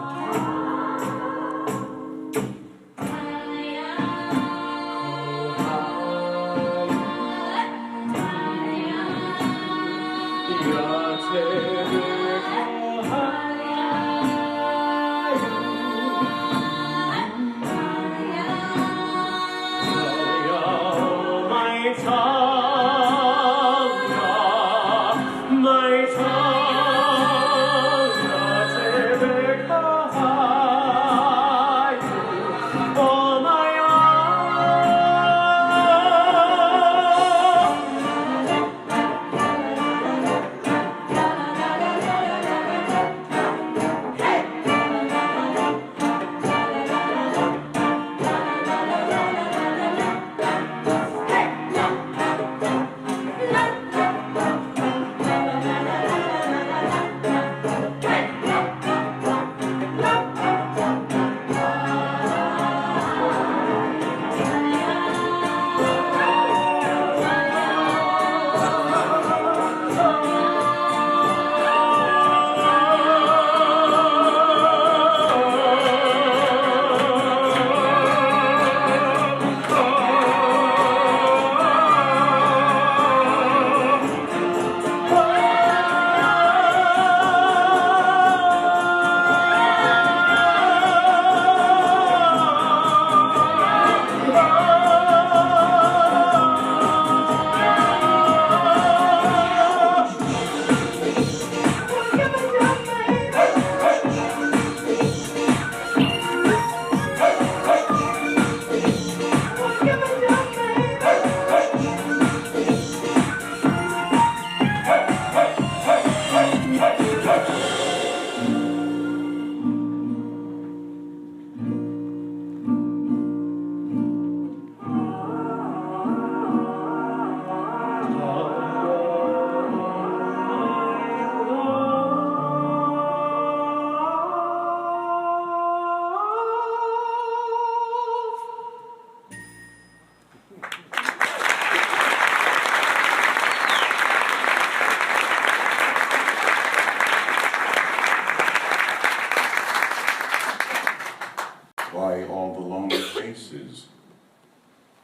Why all the long faces?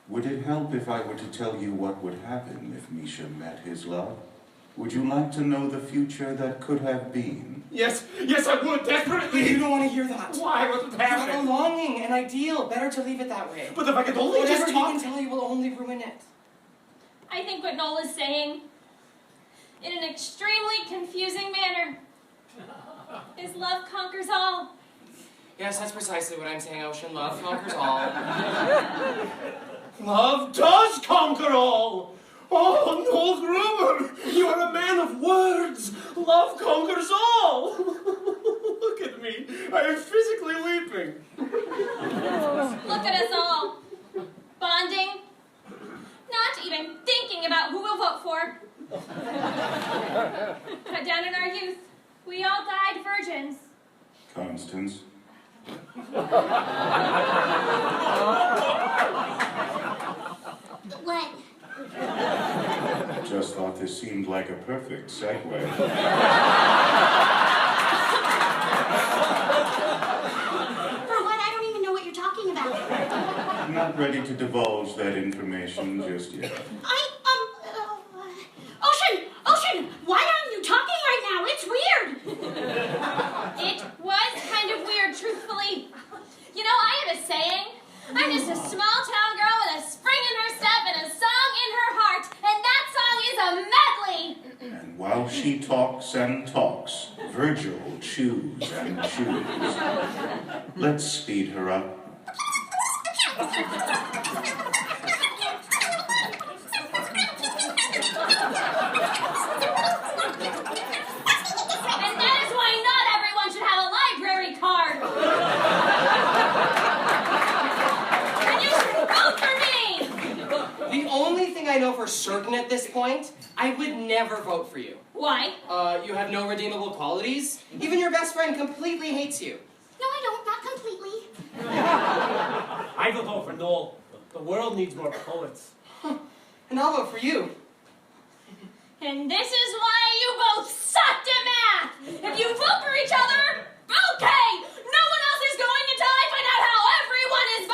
Would it help if I were to tell you what would happen if Misha met his love? Would you like to know the future that could have been? Yes, I would, desperately. You don't want to hear that. Why? What would You have happen? a longing, an ideal. Better to leave it that way. But if I could only Whatever just he talk... can tell you will only ruin it. I think what Noel is saying, in an extremely confusing manner, is love conquers all. Yes, that's precisely what I'm saying, Ocean. Love conquers all. Love does conquer all! Oh, Noel Gruber, you are a man of words! Love conquers all! Look at me, I am physically weeping. Look at us all, bonding, not even thinking about who we'll vote for. But down in our youth, we all died virgins. Constance? What? Just thought this seemed like a perfect segue. For what? I don't even know what you're talking about. I'm not ready to divulge that information just yet. Ocean, why aren't you talking right now? It's weird. It was kind of weird, truthfully. You know, I have a saying. I'm just a small-town girl with a spring in her step and a song in her heart, and that song is a medley. And while she talks and talks, Virgil chews and chews. Let's speed her up. And that is why not everyone should have a library card. And you should vote for me. The only thing I know for certain at this point, I would never vote for you. Why? You have no redeemable qualities. Even your best friend completely hates you. No, I don't. Not completely. I will vote for Noel. The world needs more poets. And I'll vote for you. And this is why you both sucked at math. If you vote for each other, okay. No one else is going until I find out how everyone is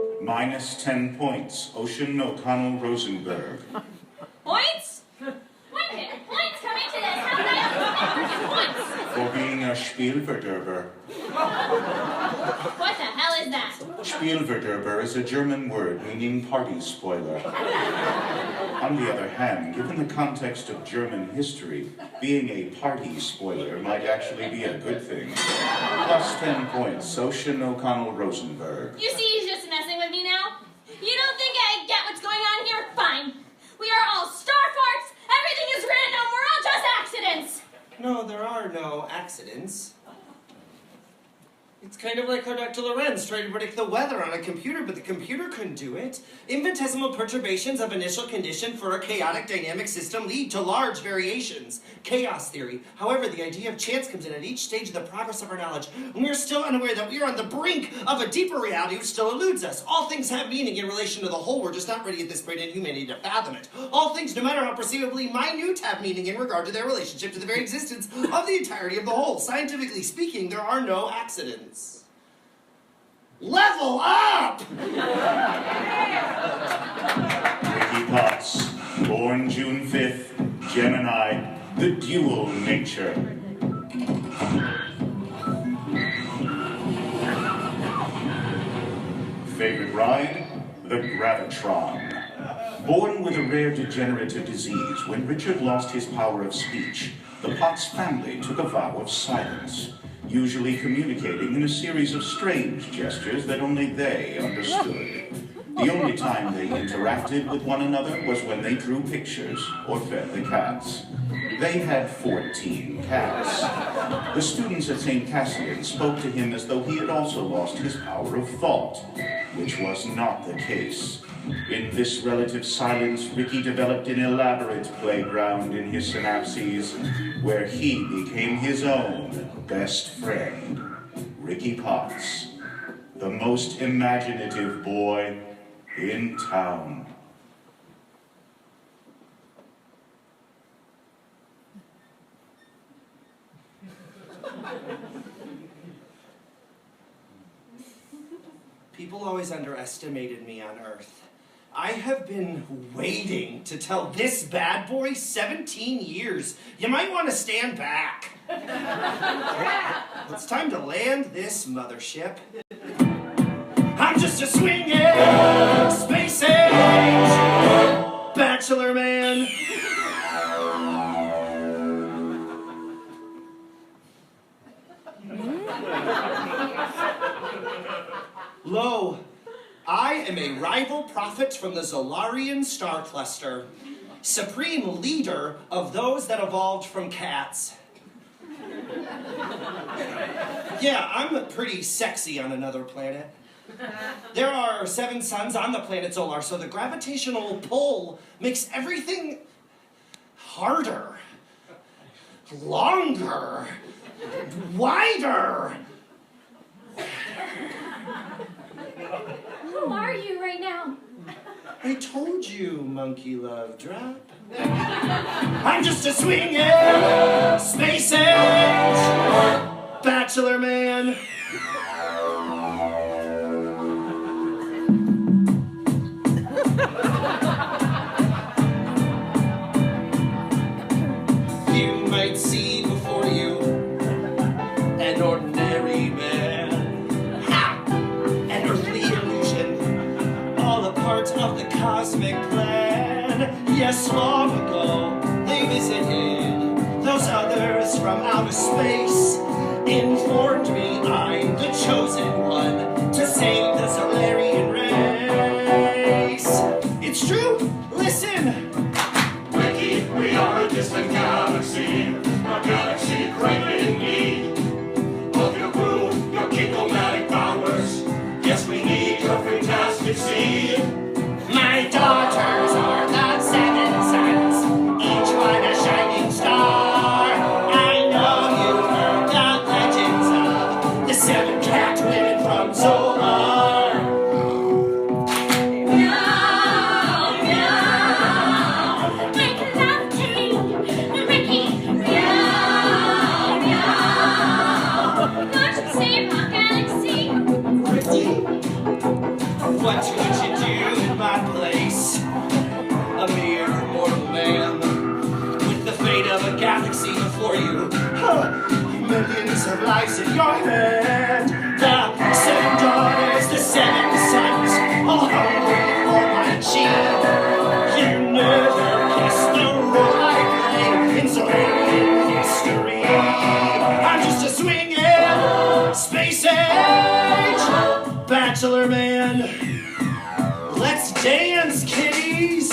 voting. Minus 10 points. Ocean O'Connell Rosenberg. Points? When did points come into this? How did I get points? For being a Spielverderber. What the hell is that? Spielverderber is a German word meaning party spoiler. On the other hand, given the context of German history, being a party spoiler might actually be a good thing. Plus 10 points. Ocean O'Connell Rosenberg. You see he's just messing with me now? You don't think I get what's going on here? Fine. We are all star farts. Everything is random. We're all just accidents. No, there are no accidents. It's kind of like how Dr. Lorenz tried to predict the weather on a computer, but the computer couldn't do it. Infinitesimal perturbations of initial condition for a chaotic dynamic system lead to large variations. Chaos theory. However, the idea of chance comes in at each stage of the progress of our knowledge, and we are still unaware that we are on the brink of a deeper reality which still eludes us. All things have meaning in relation to the whole. We're just not ready at this point in humanity to fathom it. All things, no matter how perceivably minute, have meaning in regard to their relationship to the very existence of the entirety of the whole. Scientifically speaking, there are no accidents. Level up! Ricky Potts, born June 5th, Gemini, the dual nature. Favorite ride? The Gravitron. Born with a rare degenerative disease, when Richard lost his power of speech, the Potts family took a vow of silence, usually communicating in a series of strange gestures that only they understood. The only time they interacted with one another was when they drew pictures or fed the cats. They had 14 cats. The students at St. Cassian spoke to him as though he had also lost his power of thought, which was not the case. In this relative silence, Ricky developed an elaborate playground in his synapses, where he became his own best friend, Ricky Potts, the most imaginative boy in town. People always underestimated me on Earth. I have been waiting to tell this bad boy 17 years. You might want to stand back. It's time to land this mothership. I'm just a swinging space age bachelor man. Lo, I am a rival prophet from the Zolarian star cluster, supreme leader of those that evolved from cats. Yeah, I'm pretty sexy on another planet. There are 7 suns on the planet Zolar, so the gravitational pull makes everything harder, longer, wider. Who are you right now? I told you, monkey love drop. I'm just a swinging space age bachelor man. You might see before you an ordinary man. Ha! An earthly illusion, all a part of the cosmic plan. Yes, long ago they visited those others from outer space. Informed me I'm the chosen one to save the Solarian race. It's true, listen. Ricky, we are a distant galaxy, a galaxy great in need of your brew, your kingdomatic powers. Yes, we need your fantastic seed. My daughters are the 7 suns, each one a shining star. I know you've heard the legends of the 7 cat women from Zolar. What would you do in my place? A mere mortal man with the fate of a galaxy before you. Millions of lives in your hand. The 7 daughters, the 7 sons, all hungry for my cheek. You never guessed the role I play in Solarian history. I'm just a swinging space age bachelor man. Let's dance, kiddies!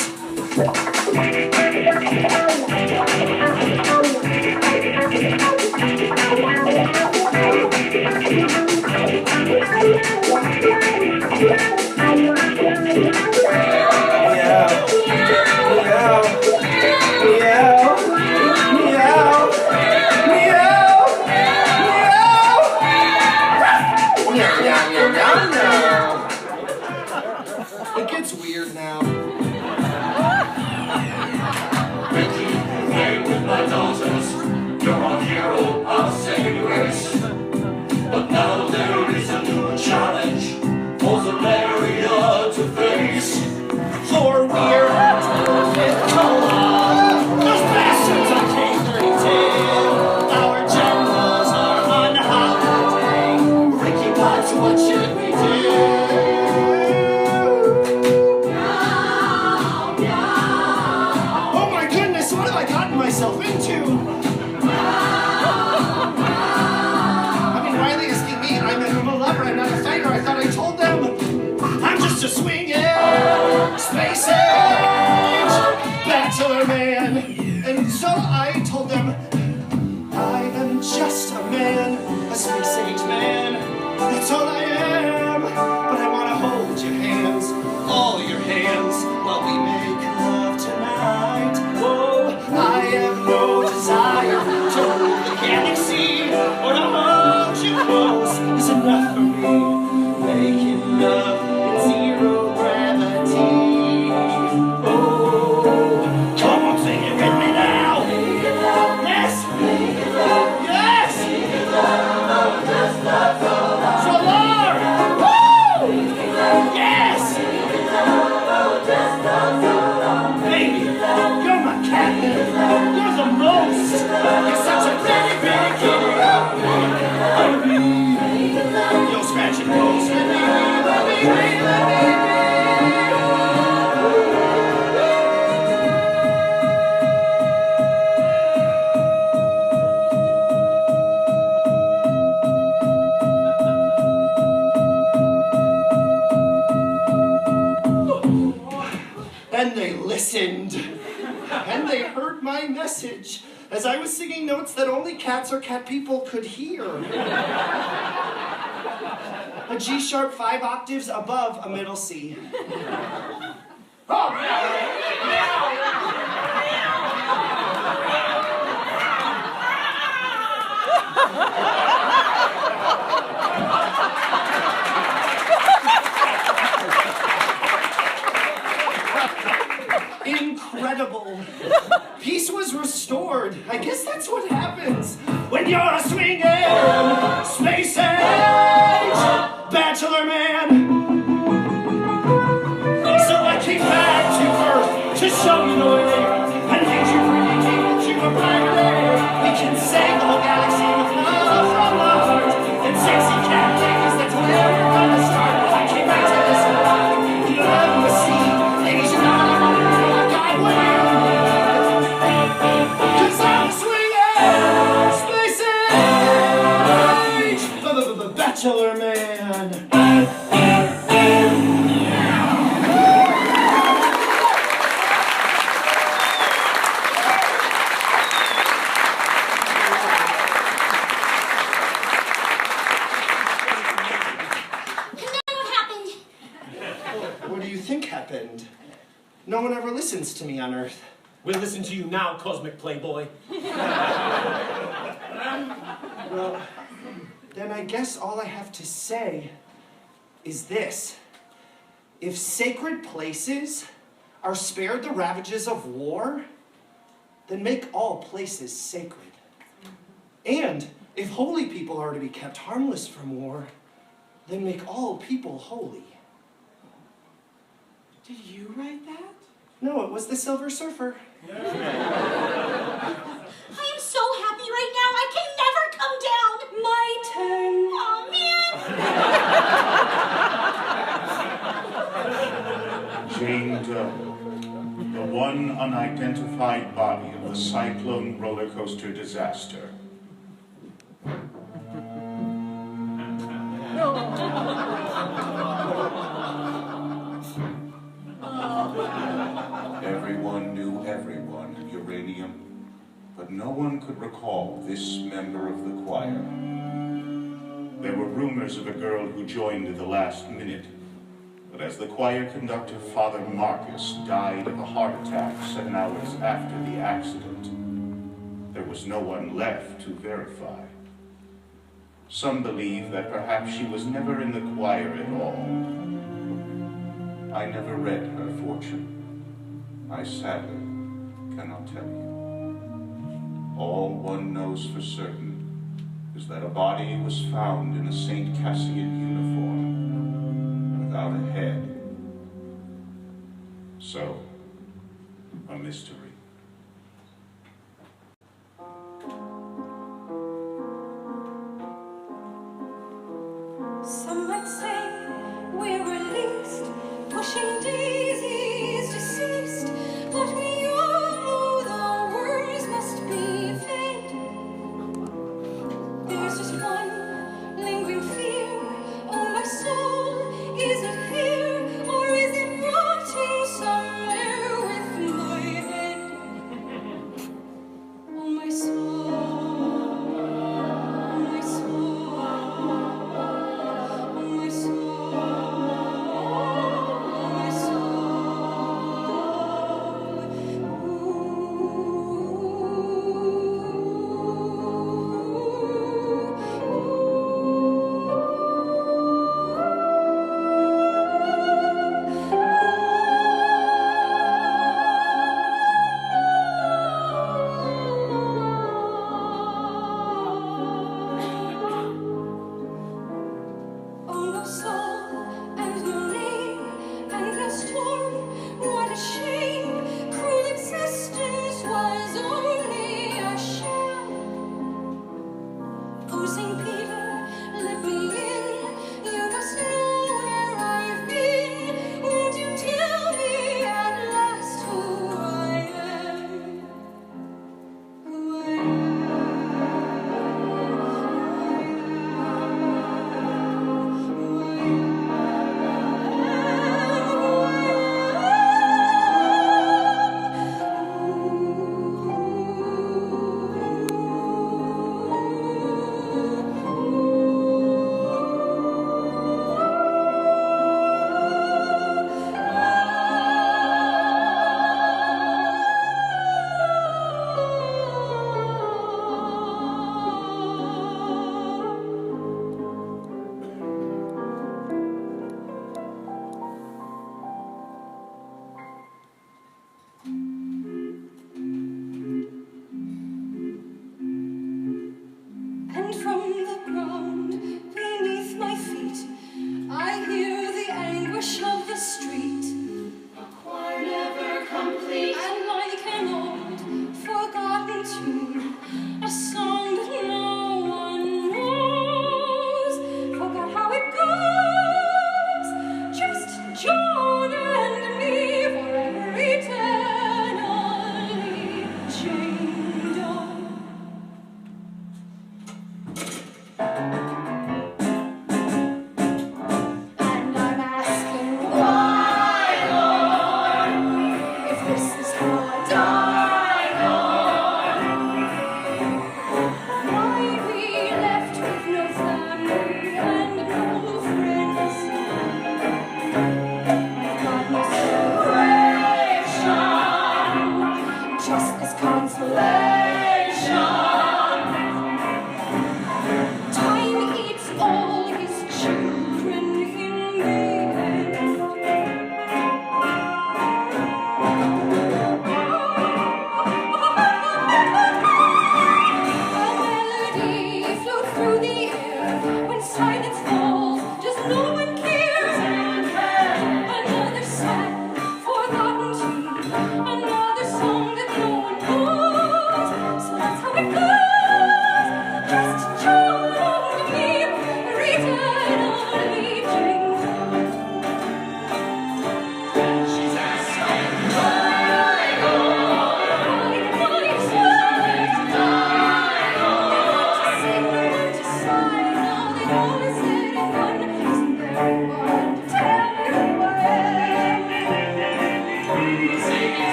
It gets weird now. Ricky, play with my daughters. You're a hero of saving grace. But now there is a new challenge for Zolaria to face. For we're with Zolar. Those bastards on K32. Our generals are on holiday. Ricky Potts, what should we do? Oh my goodness, what have I gotten myself into? I mean, why are they asking me? I'm a lover, I'm not a fighter. I thought I told them. I'm just a swinging space age bachelor man. And so I told them, I am just a man, a space age man. That's all I am. But I want to hold your hands, all your hands, while we make love tonight. Oh, I have no desire to rule the galaxy or to hold you close. Is enough for me. Making love in 0 gravity. Oh, come on, sing it with me now. Yes, yes. Solar. Woo! listened. And they heard my message as I was singing notes that only cats or cat people could hear. A G sharp 5 octaves above a middle C. Incredible. Peace was restored. I guess that's what happens when you're a swinging space age bachelor man. So I came back to Earth to show you the way and make you pretty that you were brighter there. We can save the whole galaxy with love from the heart and sexy cat ladies. That's where we're gonna start. I came back to this world, love the sea, ladies and gentlemen. Bachelor man. What do you think happened? No one ever listens to me on Earth. We'll listen to you now, Cosmic Playboy. Well, then I guess all I have to say is this. If sacred places are spared the ravages of war, then make all places sacred. And if holy people are to be kept harmless from war, then make all people holy. Did you write that? No, it was the Silver Surfer. I am so happy right now, I can never come down. My turn. Oh, man. Jane Doe, the one unidentified body of the Cyclone roller coaster disaster. Everyone knew everyone in Uranium, but no one could recall this member of the choir. There were rumors of a girl who joined at the last minute, but as the choir conductor, Father Marcus, died of a heart attack 7 hours after the accident, there was no one left to verify. Some believe that perhaps she was never in the choir at all. I never read her fortune. I sadly cannot tell you. All one knows for certain is that a body was found in a St. Cassian uniform without a head. So, a mystery. Some might say we're released, pushing daisies deceased, but we all know the worms must be fed. There's just one lingering fear on my soul. Is it here or is it rotting somewhere with my head?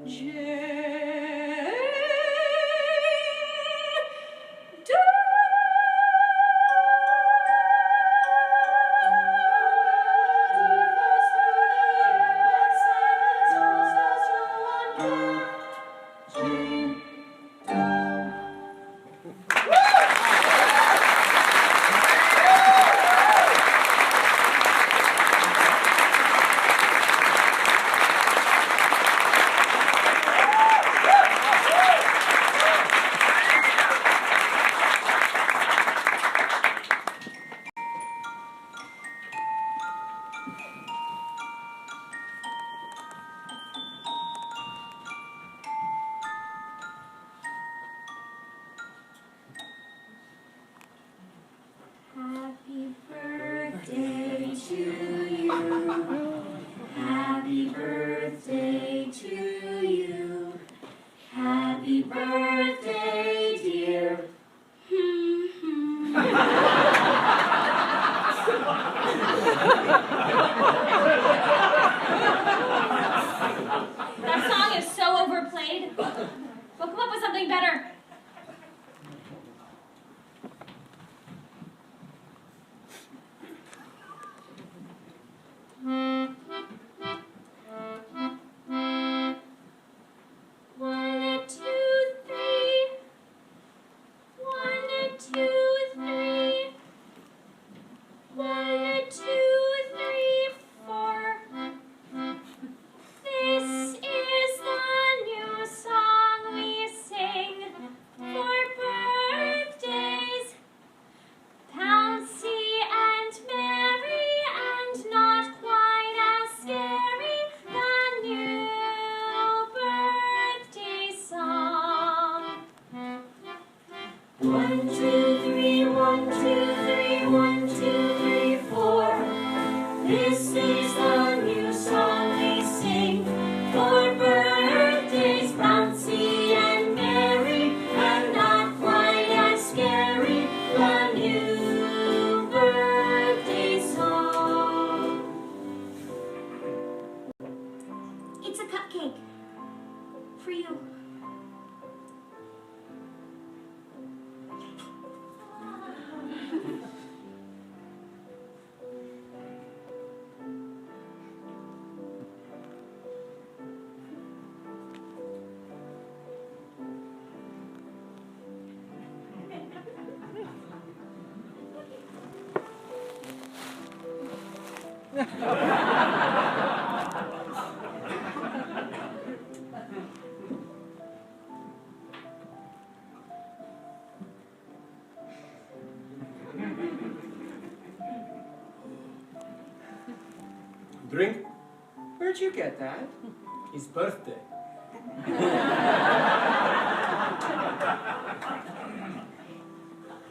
Happy birthday to you. Happy birthday to you. Happy birthday, dear. That song is so overplayed. We'll come up with something better. It's a cupcake. For you. Drink? Where'd you get that? His birthday.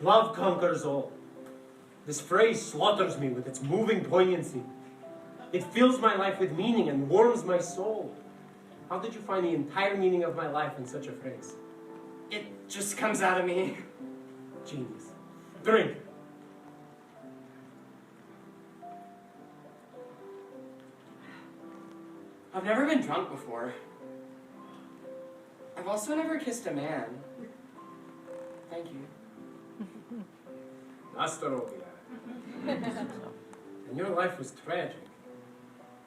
Love conquers all. This phrase slaughters me with its moving poignancy. It fills my life with meaning and warms my soul. How did you find the entire meaning of my life in such a phrase? It just comes out of me. Genius. Drink. I've never been drunk before. I've also never kissed a man. Thank you. Nastarovia. And your life was tragic.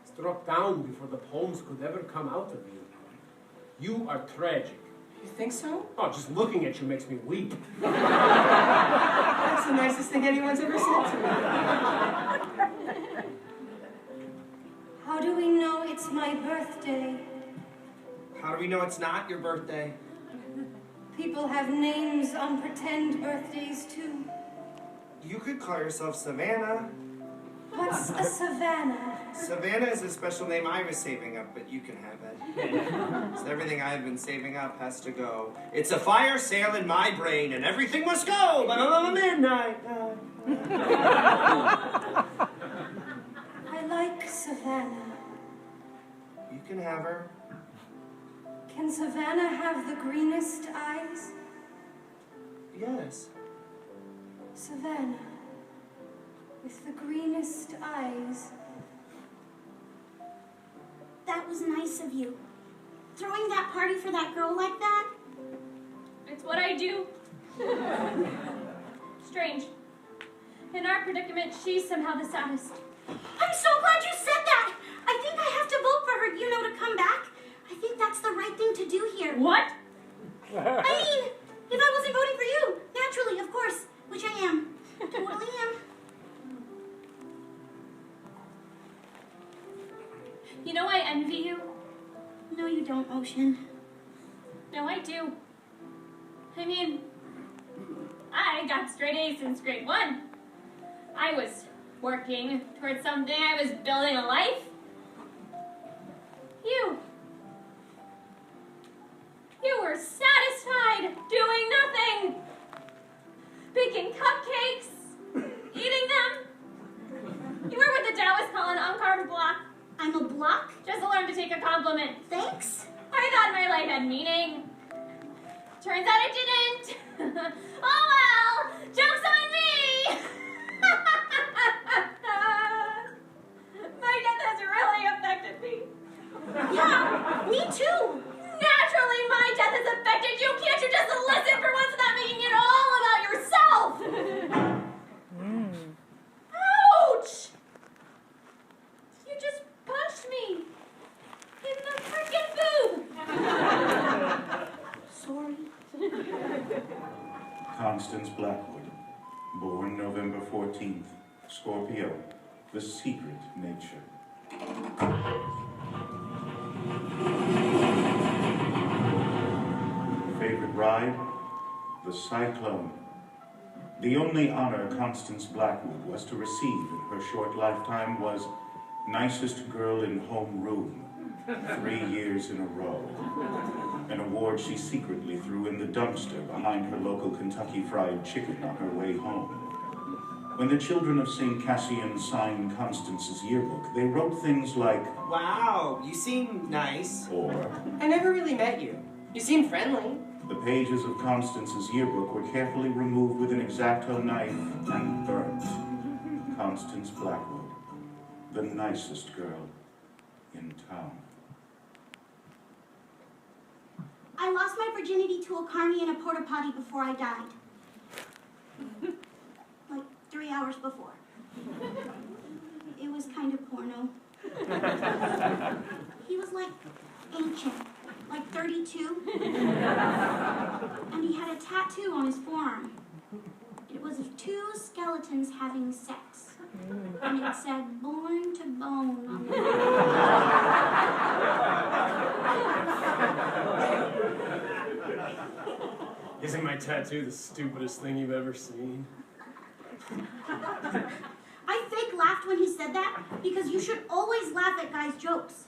Struck down before the poems could ever come out of you. You are tragic. You think so? Oh, just looking at you makes me weep. That's the nicest thing anyone's ever said to me. How do we know it's my birthday? How do we know it's not your birthday? People have names on pretend birthdays too. You could call yourself Savannah. What's a Savannah? Savannah is a special name I was saving up, but you can have it. So everything I've been saving up has to go. It's a fire sale in my brain, and everything must go by midnight. I like Savannah. You can have her. Can Savannah have the greenest eyes? Yes. Savannah, with the greenest eyes. That was nice of you. Throwing that that party for that girl like that? It's what I do. Strange. In our predicament, she's somehow the saddest. I'm so glad you said that! I think I have to vote for her, to come back. I think that's the right thing to do here. What? I mean, if I wasn't voting for you, naturally, of course, which I am. Totally am. You know I envy you. No, you don't, Ocean. No, I do. I mean, I got straight A's since grade 1. I was working towards something. I was building a life. You were satisfied doing nothing. Baking cupcakes, eating them. You were what the Taoists call an uncarved block. I'm a block? Just to learn to take a compliment. Thanks. I thought my life had meaning. Turns out it didn't. Oh well, joke's on me. My death has really affected me. Yeah, me too. Naturally, my death has affected you. Can't you just listen for once without making it all about yourself? Ouch! You just punched me in the frickin' boob. Sorry. Constance Blackwood, born November 14th, Scorpio, the secret nature. Favorite ride? The Cyclone. The only honor Constance Blackwood was to receive in her short lifetime was nicest girl in homeroom, 3 years in a row. An award she secretly threw in the dumpster behind her local Kentucky Fried Chicken on her way home. When the children of St. Cassian signed Constance's yearbook, they wrote things like, Wow, you seem nice. or, I never really met you. You seem friendly. the pages of Constance's yearbook were carefully removed with an X-Acto knife and burnt. Constance Blackwood, the nicest girl in town. I lost my virginity to a carny in a porta potty before I died. Like 3 hours before. It was kind of porno. He was like ancient, like 32. And he had a tattoo on his forearm. It was of 2 skeletons having sex. And it said, born to bone on the Isn't my tattoo the stupidest thing you've ever seen? I fake laughed when he said that because you should always laugh at guys' jokes,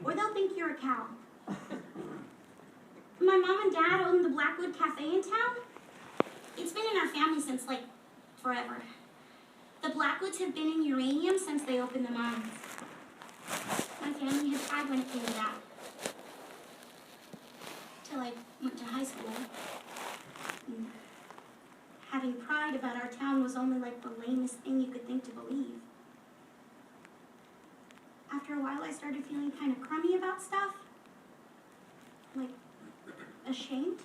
or they'll think you're a cow. My mom and dad own the Blackwood Cafe in town. It's been in our family since, like, forever. The Blackwoods have been in uranium since they opened the mines. My family had pride when it came to that. Till I went to high school. And having pride about our town was only like the lamest thing you could think to believe. After a while, I started feeling kind of crummy about stuff. Like, ashamed.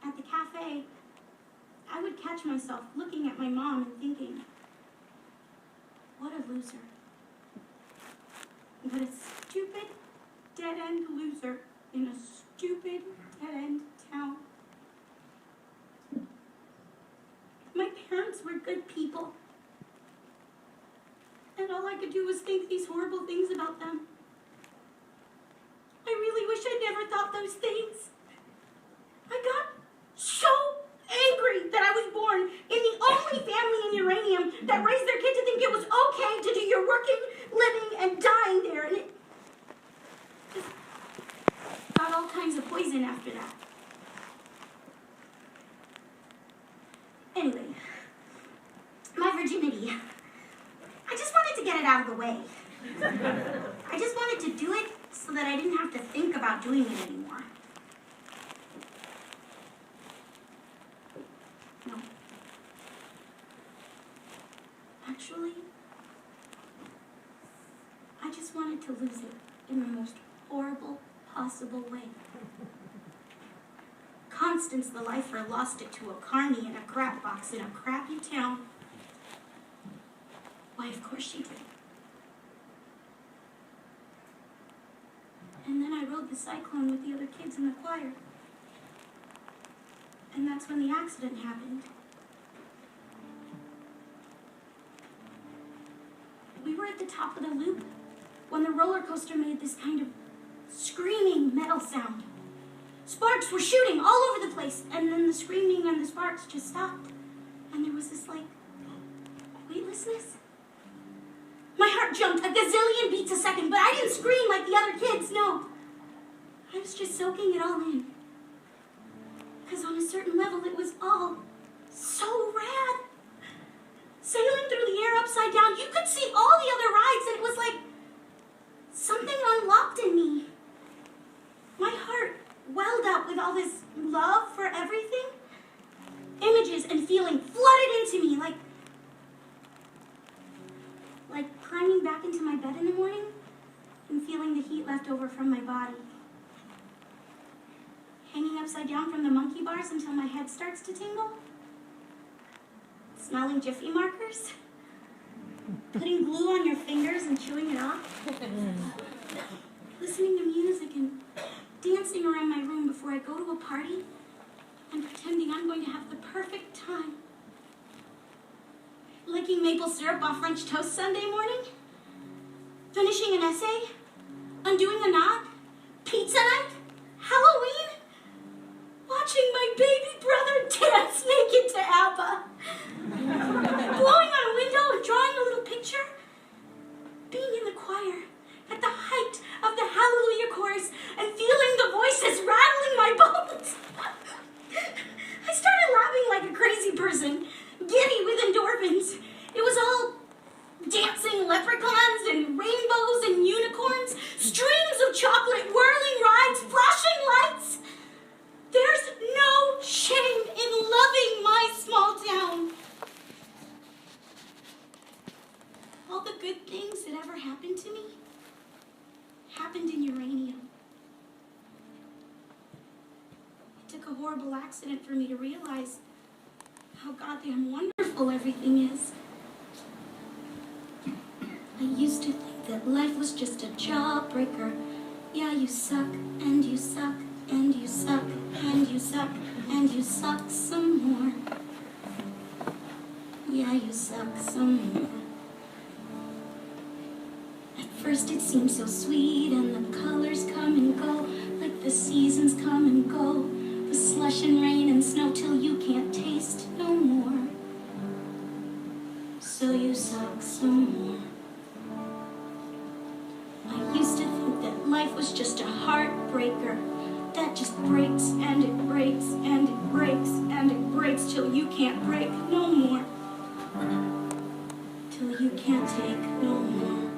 At the cafe, I would catch myself looking at my mom and thinking, what a loser. What a stupid, dead-end loser in a stupid, dead-end town. My parents were good people. And all I could do was think these horrible things about them. I really wish I'd never thought those things. I got so angry that I was born in the only family in uranium that raised their kid to think it was okay to do your working, living, and dying there. And it just got all kinds of poison after that. Anyway, my virginity. I just wanted to get it out of the way. I just wanted to do it so that I didn't have to think about doing it anymore. No. Actually, I just wanted to lose it in the most horrible possible possible way. Constance the lifer lost it to a carny in a crap box in a crappy town. Why, of course she did. And then I rode the Cyclone with the other kids in the choir. And that's when the accident happened. We were at the top of the loop when the roller coaster made this kind of screaming metal sound. Sparks were shooting all over the place, and then the screaming and the sparks just stopped. And there was this, like, weightlessness. My heart jumped a gazillion beats a second, but I didn't scream like the other kids, no. I was just soaking it all in. Because on a certain level, it was all so rad. Sailing through the air upside down, you could see all the other rides, and it was like something unlocked in me. My heart welled up with all this love for everything. Images and feeling flooded into me, like climbing back into my bed in the morning and feeling the heat left over from my body. Hanging upside down from the monkey bars until my head starts to tingle. Smelling Jiffy markers. Putting glue on your fingers and chewing it off. Listening to music and dancing around my room before I go to a party and pretending I'm going to have the perfect time. Licking maple syrup off French toast Sunday morning. Finishing an essay. Undoing a knot. Pizza night. Halloween. Watching my baby brother dance naked to ABBA. Blowing on a window and drawing a little picture. Being in the choir at the height of the Hallelujah chorus and feeling the voices rattling my bones. I started laughing like a crazy person, giddy with endorphins. It was all dancing leprechauns and rainbows and unicorns, streams of chocolate, whirling rides, flashing lights. There's no shame in loving my small town. All the good things that ever happened to me happened in uranium. It took a horrible accident for me to realize how goddamn wonderful everything is. I used to think that life was just a jawbreaker. Yeah, you suck, and you suck, and you suck, and you suck, and you suck some more. Yeah, you suck some more. At first it seemed so sweet, and the colors come and go, like the seasons come and go, the slush and rain and snow till you can't taste no more. So you suck some more. I used to think that life was just a heartbreaker that just breaks and it breaks and it breaks and it breaks till you can't break no more. Till you can't take no more.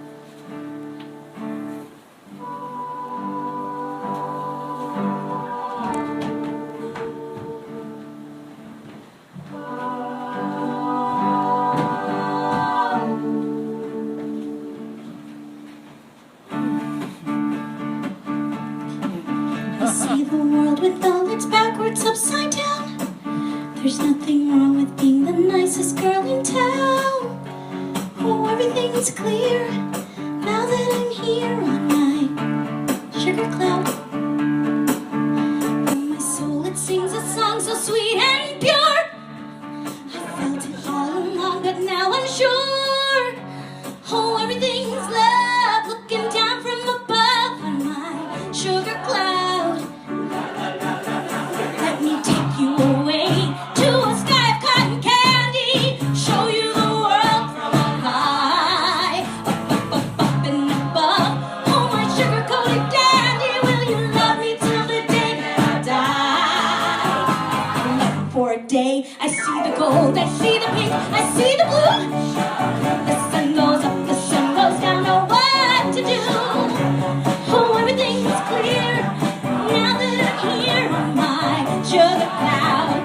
With all its backwards upside down. There's nothing wrong with being the nicest girl in town. Oh, everything's clear now that I'm here on my sugar cloud. In my soul it sings a song so sweet and pure. I felt it all along, but now I'm sure. Oh, everything's love looking down from above on my sugar cloud. Away to a sky of cotton candy, show you the world from on high, up and above. Oh, my sugar-coated dandy, will you love me till the day that I die? For a day, I see the gold, I see the pink, I see the blue. The sun goes up, the sun goes down, know what to do. Oh, everything's clear now that I'm here on my sugar cloud.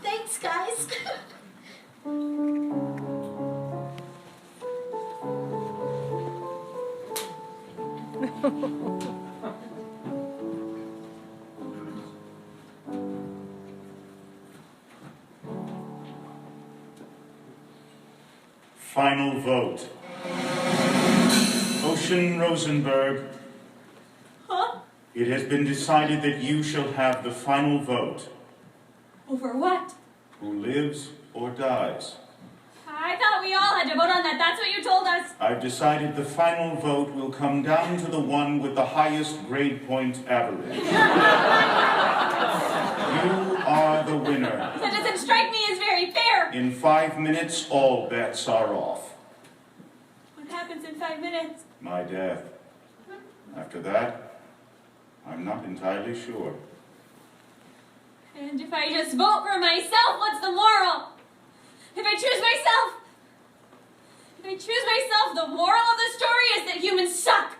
Thanks, guys. Final vote. Ocean Rosenberg, Huh? it has been decided that you shall have the final vote. Over what? Who lives or dies? I thought we all had to vote on that. That's what you told us. I've decided the final vote will come down to the one with the highest grade point average. You are the winner. That doesn't strike me as very fair. In 5 minutes, all bets are off. What happens in 5 minutes? My death. After that, I'm not entirely sure. And if I just vote for myself, what's the moral? If I choose myself, the moral of the story is that humans suck.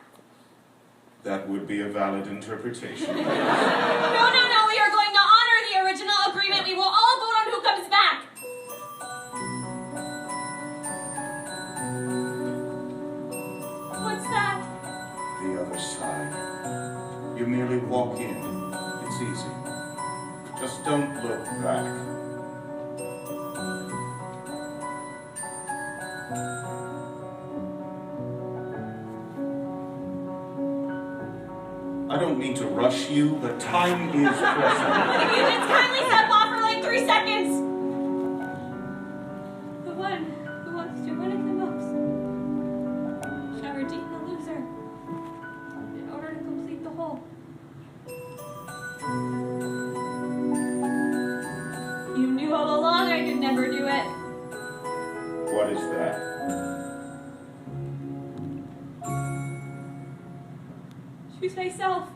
That would be a valid interpretation. No, we are going to honor the original agreement. We will all vote on who comes back. What's that? The other side. You merely walk in. It's easy. Just don't look back. I don't mean to rush you, but time is pressing. If you just kindly step off for like 3 seconds. The one who wants to win it the most shall redeem the loser in order to complete the whole. You knew all along I could never do it. What is that? Choose myself.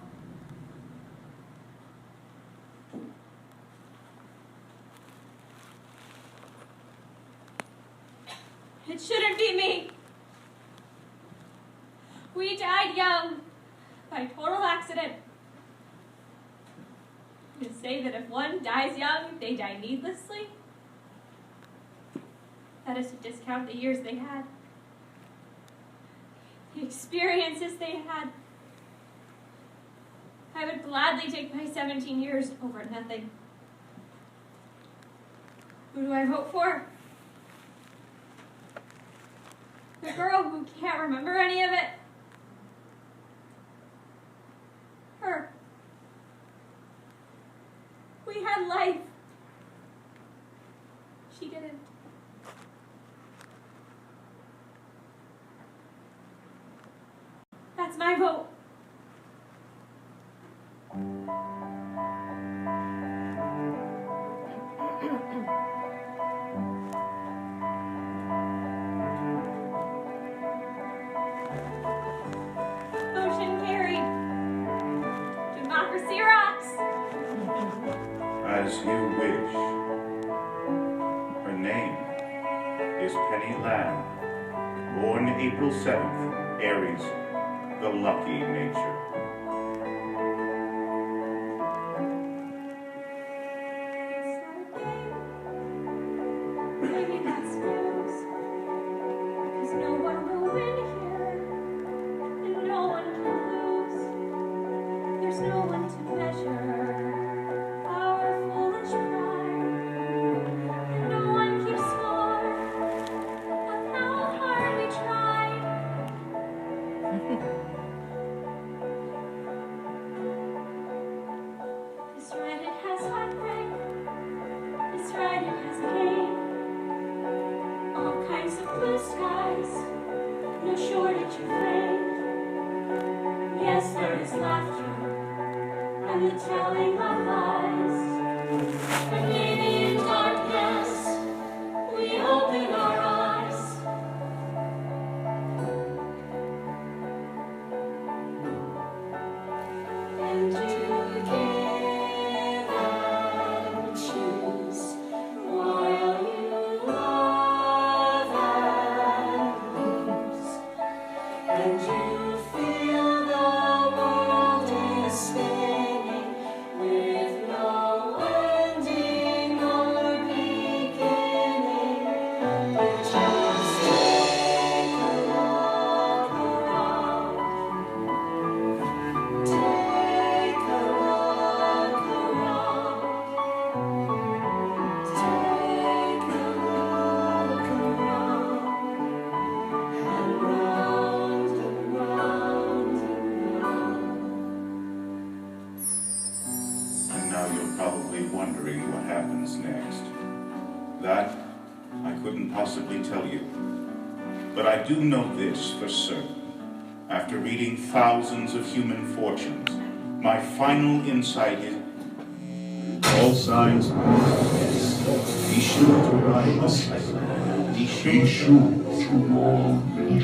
It shouldn't be me. We died young by total accident. You say that if one dies young, they die needlessly? That is to discount the years they had, the experiences they had. I would gladly take my 17 years over nothing. Who do I vote for? The girl who can't remember any of it? Her. We had life. She didn't. That's my vote. Motion carried. Democracy rocks. As you wish. Her name is Penny Lamb, born April 7th, Aries, the lucky nature. Maybe that's news. 'Cause no one will win here, and no one can lose. There's no one to measure our foolish pride. No one keeps score of how hard we tried. This ride it has heartbreak. This ride it has pain. All kinds of blue skies, no shortage of rain. Yes, there is laughter and the telling of lies. But maybe in darkness we And you give and choose while you love and lose. And you feel the world is spinning with no ending or beginning. You just take a look around. Take a look around. Take a look around. And round and round and round. And now you're probably wondering what happens next. That I couldn't possibly tell you. But I do know this for certain. After reading thousands of human fortunes, my final insight is All signs yes. Be sure to ride the Cyclone. Be sure to ride the